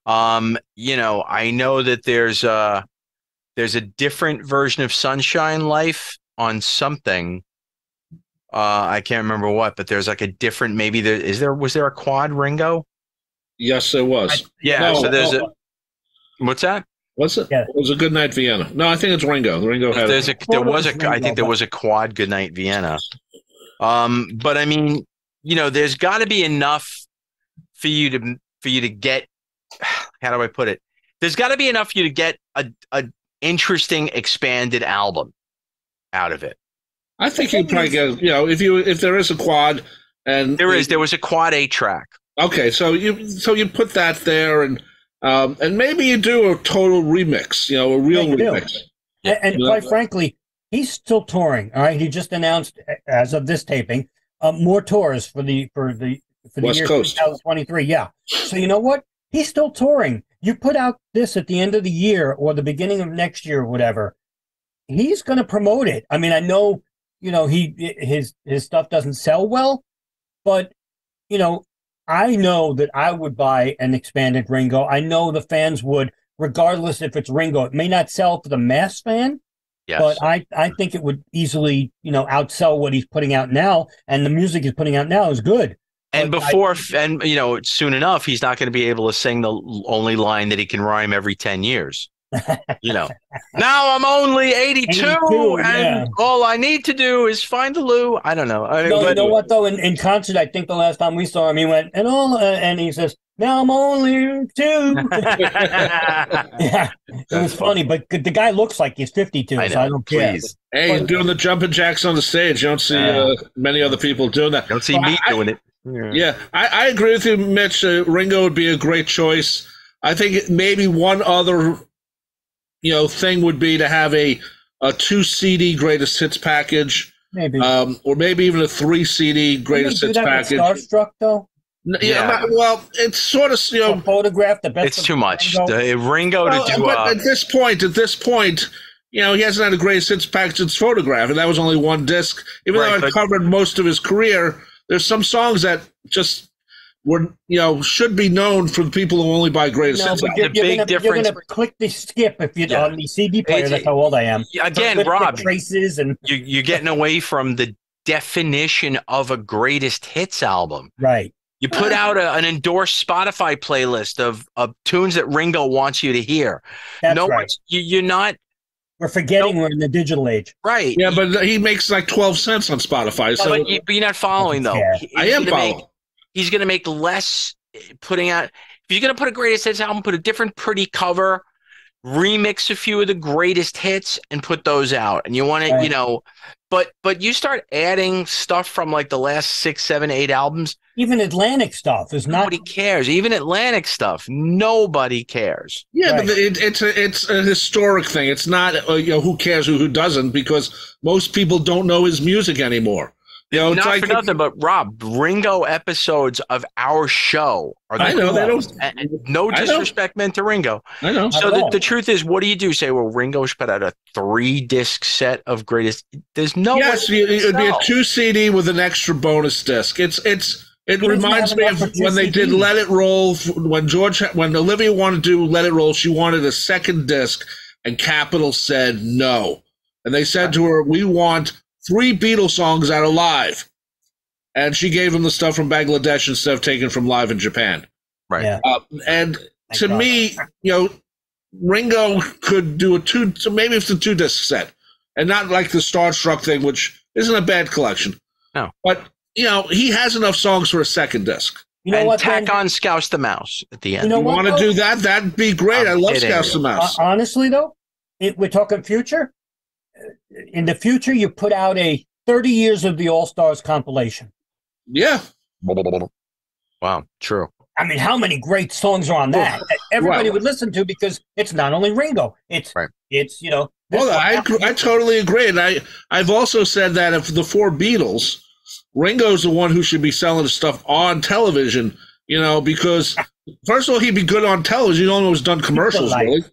S3: I know that there's a different version of Sunshine Life on something. I can't remember what, but there's like a different, was there a quad Ringo?
S4: Yes, there was.
S3: So there's what's that?
S4: What's it? Yeah. It was a Goodnight Vienna. No, I think it's Ringo. Ringo had I think there was a quad Goodnight Vienna. But I mean, there's got to be enough for you to get, how do I put it? There's got to be enough for you to get a interesting expanded album out of it. I think you'd probably get, if there is a quad, and
S3: there was a quad 8-track.
S4: Okay, so you put that there, and maybe you do a total remix, a real remix.
S2: And quite frankly, he's still touring. All right, he just announced, as of this taping, more tours for the
S4: West
S2: year
S4: Coast
S2: 2023. Yeah, so you know what? He's still touring. You put out this at the end of the year or the beginning of next year or whatever, he's going to promote it. I mean, I know, his stuff doesn't sell well, but, I know that I would buy an expanded Ringo. I know the fans would, regardless if it's Ringo. It may not sell for the mass fan, but I think it would easily, outsell what he's putting out now. And the music he's putting out now is good.
S3: And soon enough, he's not going to be able to sing the only line that he can rhyme every 10 years. Now I'm only 82 and all I need to do is find the loo. I don't know.
S2: You know what, though? In concert, I think the last time we saw him, he went, and he says, now I'm only 2. Yeah, it was funny, but the guy looks like he's 52, so I don't care.
S4: Hey, he's doing the jumping jacks on the stage. You don't see many other people doing that.
S3: Don't see me doing it.
S4: Yeah, I agree with you, Mitch. Ringo would be a great choice. I think maybe one other, thing would be to have a 2 CD greatest hits package,
S2: maybe,
S4: or maybe even a 3 CD greatest hits package.
S2: Starstruck though.
S4: Yeah, well, it's sort of
S2: A photograph. The best.
S3: It's too much. Ringo to do.
S4: But at this point, he hasn't had a greatest hits package since Photograph, and that was only 1 disc. Even though it covered most of his career, there's some songs that just were, should be known for the people who only buy greatest hits.
S3: But the big difference.
S2: You're going to click the skip if you're on the CD player. That's how old I am.
S3: Again, Rob,
S2: traces and
S3: you're getting away from the definition of a greatest hits album.
S2: Right.
S3: You put out an endorsed Spotify playlist of tunes that Ringo wants you to hear.
S2: That's right.
S3: You're not.
S2: We're forgetting we're in the digital age.
S3: Right.
S4: Yeah, but he makes like 12 cents on Spotify. So
S3: but you're not following, though.
S4: I am following.
S3: He's going to make less putting out. If you're going to put a greatest hits album, put a different pretty cover, remix a few of the greatest hits, and put those out. And you want to, but you start adding stuff from like the last 6, 7, 8 albums.
S2: Even Atlantic stuff is not.
S3: Nobody cares. Even Atlantic stuff, nobody cares.
S4: Yeah, but it's a historic thing. It's not who cares who doesn't, because most people don't know his music anymore.
S3: Not like for nothing, but Rob, Ringo episodes of our show are.
S4: I know they don't.
S3: No disrespect meant to Ringo.
S4: I know.
S3: So the truth is, what do you do? Say, well, Ringo should put out a 3-disc set of greatest. There's no.
S4: Yes, it would be a 2 CD with an extra bonus disc. It reminds me of when they did Let It Roll. When Olivia wanted to do Let It Roll, she wanted a 2nd disc, and Capitol said no. And they said to her, "We want 3 Beatles songs that are live." And she gave them the stuff from Bangladesh instead of taken from live in Japan.
S3: Right.
S2: Yeah.
S4: And to me, Ringo could do maybe it's a 2-disc set, and not like the Starstruck thing, which isn't a bad collection.
S3: No.
S4: But he has enough songs for a 2nd disc.
S2: You know
S3: and
S2: what?
S3: Tack on Scouse the Mouse at the end.
S2: You
S4: want to do that? That'd be great. I love Scouse the Mouse.
S2: Honestly, though, we're talking future. In the future, you put out a 30 years of the All-Stars compilation.
S4: Yeah.
S3: Wow, true.
S2: I mean, how many great songs are on that everybody would listen to, because it's not only Ringo. It's
S4: Well, I totally agree. And I've also said that if the 4 Beatles, Ringo's the one who should be selling the stuff on television, because first of all, he'd be good on television. You don't know he's done commercials, really.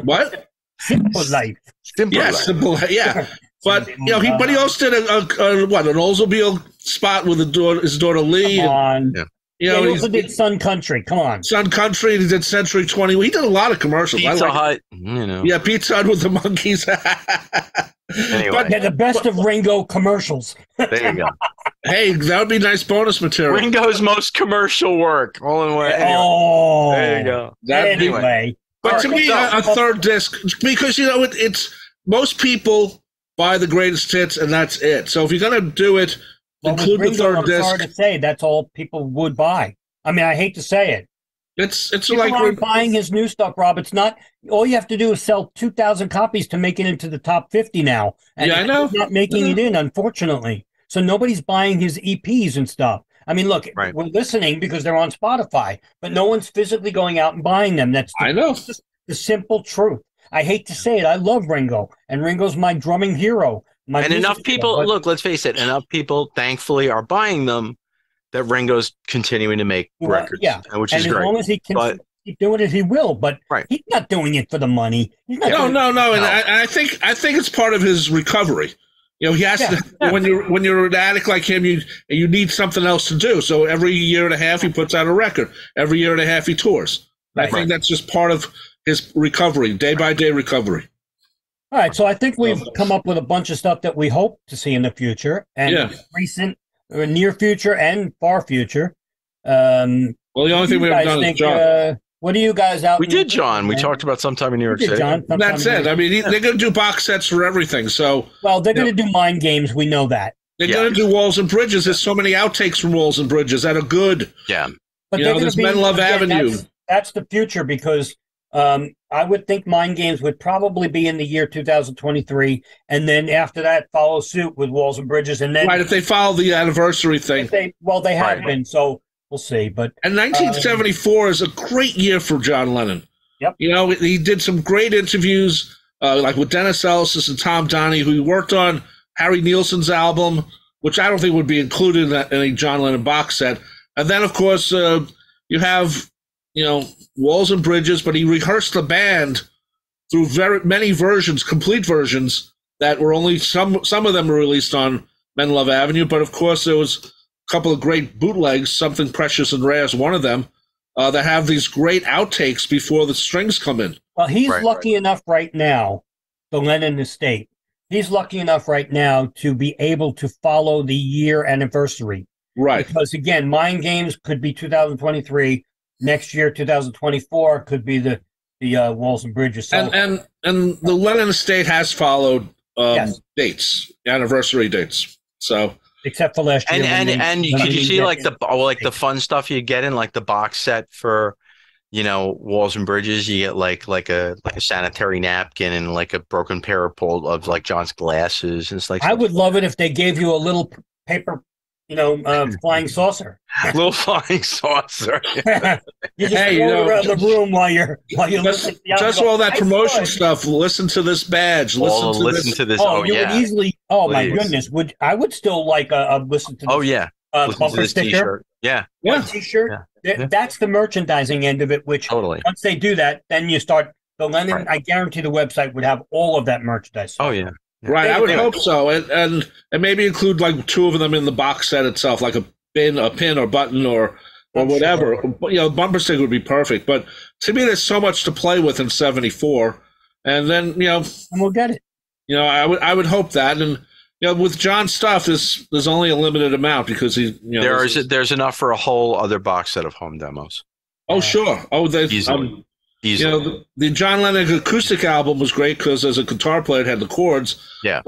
S4: What?
S2: Simple life.
S4: Simple life. Yeah. But he also did an Oldsmobile spot with his daughter Lee.
S2: Come on.
S4: He
S2: also did Sun Country. Come on.
S4: Sun Country. He did Century 20. He did a lot of commercials.
S3: Pizza Hut.
S4: Yeah, Pizza Hut with the monkeys.
S3: Anyway.
S2: But they're the best of Ringo commercials.
S3: There you go.
S4: Hey, that would be nice bonus material.
S3: Ringo's most commercial work. All in one. Anyway.
S2: Oh.
S3: There you go.
S2: Anyway.
S4: But to me, a 3rd disc, because, it's most people buy the greatest hits, and that's it. So if you're going to do it, include the 3rd disc.
S2: I'm sorry to say, that's all people would buy. I mean, I hate to say it.
S4: It's
S2: people
S4: like
S2: aren't buying his new stuff, Rob. It's not. All you have to do is sell 2,000 copies to make it into the top 50 now. And
S4: I know.
S2: He's not making it in, unfortunately. So nobody's buying his EPs and stuff. I mean, look, we're listening because they're on Spotify, but no one's physically going out and buying them. That's the simple truth. I hate to say it. I love Ringo, and Ringo's my drumming hero.
S3: And enough people, look, let's face it, enough people, thankfully, are buying them that Ringo's continuing to make records, which is great.
S2: As long as he can keep doing it, he will. But he's not doing it for the money. He's not
S4: no. And I think it's part of his recovery. He has to. When you're an addict like him, you need something else to do. So every year and a half, he puts out a record. Every year and a half, he tours. I think that's just part of his recovery, day by day recovery.
S2: All right, so I think we've come up with a bunch of stuff that we hope to see in the future, and recent, near future, and far future.
S4: Well, the only thing we haven't done is John.
S2: What do you guys out?
S3: We did, John. We talked about sometime in New York City.
S4: That's it. I mean, they're going to do box sets for everything. So,
S2: well, they're going to do mind games. We know that.
S4: They're going to do Walls and Bridges. There's so many outtakes from Walls and Bridges that are good.
S3: Yeah.
S2: But
S4: there's Men Love Avenue.
S2: That's the future, because I would think Mind Games would probably be in the year 2023, and then after that, follow suit with Walls and Bridges, and then
S4: right, if they follow the anniversary thing.
S2: they have been, so we'll see. But
S4: and 1974 is a great year for John Lennon.
S2: Yep.
S4: You know, he did some great interviews, like with Dennis Ellis and Tom Donahue, who he worked on Harry Nilsson's album, which I don't think would be included in a John Lennon box set. And then, of course, you have, Walls and Bridges, but he rehearsed the band through very many versions, complete versions, that were only some of them were released on Men Love Avenue. But, of course, there was a couple of great bootlegs, Something Precious and Rare is one of them, that have these great outtakes before the strings come in.
S2: Well, he's lucky enough right now, the Lennon estate, he's lucky enough right now to be able to follow the year anniversary.
S4: Right.
S2: Because, again, Mind Games could be 2023. Next year, 2024, could be the Walls and Bridges. So,
S4: and the Lennon estate has followed dates, anniversary dates. So
S2: except for last year.
S3: And could you see like the fun stuff you get in like the box set for Walls and Bridges? You get like a sanitary napkin and like a broken pair of like John's glasses and stuff.
S2: I would love it if they gave you a little paper, flying saucer.
S3: Little flying saucer.
S2: You just roll around the room while you're listening.
S4: Just all that promotion stuff. Listen to this badge. Listen to this.
S2: Oh, you would easily. Oh, please. My goodness! I would still like a listen to.
S3: Oh yeah.
S2: Bumper sticker.
S3: T-shirt. Yeah.
S2: T-shirt. Yeah. That's the merchandising end of it. Which
S3: totally.
S2: Once they do that, then you start the Lennon. Right. I guarantee the website would have all of that merchandise.
S3: Oh yeah.
S4: Yeah. Right, I would hope so, and maybe include like two of them in the box set itself, like a pin or button or whatever. Sure. Bumper sticker would be perfect. But to me, there's so much to play with in '74, and then
S2: and we'll get it.
S4: I would hope that, and with John's stuff, there's only a limited amount because
S3: there's enough for a whole other box set of home demos.
S4: Oh sure,
S3: easily.
S4: The John Lennon acoustic album was great because as a guitar player, it had the chords.
S3: Yeah.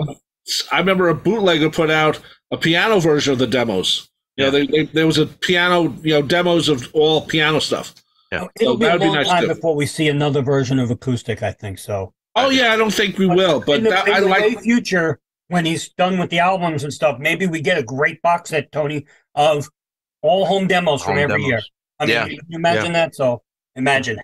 S4: I remember a bootlegger put out a piano version of the demos. There was a piano, demos of all piano stuff.
S2: Yeah. It'll be a long time before we see another version of acoustic, I think so.
S4: Oh, yeah, I don't think we will. But
S2: in the future, when he's done with the albums and stuff, maybe we get a great box set, Tony, of all home demos from every year. I mean, can you imagine that? So imagine.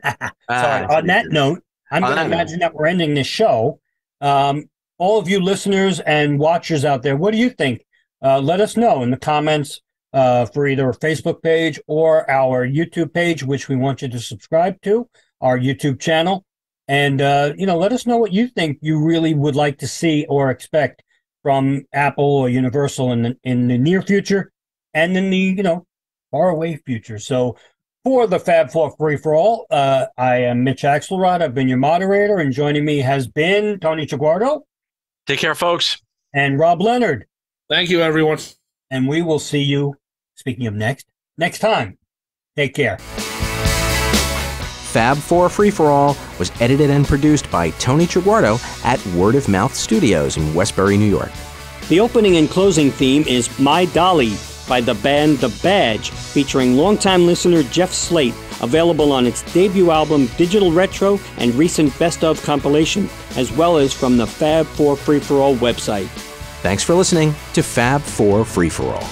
S2: Sorry. On that note, I'm going to imagine that we're ending this show. All of you listeners and watchers out there, what do you think? Let us know in the comments for either our Facebook page or our YouTube page, which we want you to subscribe to, our YouTube channel. And, let us know what you think you really would like to see or expect from Apple or Universal in the near future and in the, far away future. So for the Fab Four Free for All, I am Mitch Axelrod. I've been your moderator, and joining me has been Tony Chiguardo.
S3: Take care, folks.
S2: And Rob Leonard.
S4: Thank you, everyone.
S2: And we will see you, speaking of next time. Take care.
S6: Fab Four Free for All was edited and produced by Tony Chiguardo at Word of Mouth Studios in Westbury, New York.
S2: The opening and closing theme is My Dolly by the band The Badge, featuring longtime listener Jeff Slate, available on its debut album Digital Retro and recent Best Of compilation, as well as from the Fab Four Free for All website.
S6: Thanks for listening to Fab Four Free for All.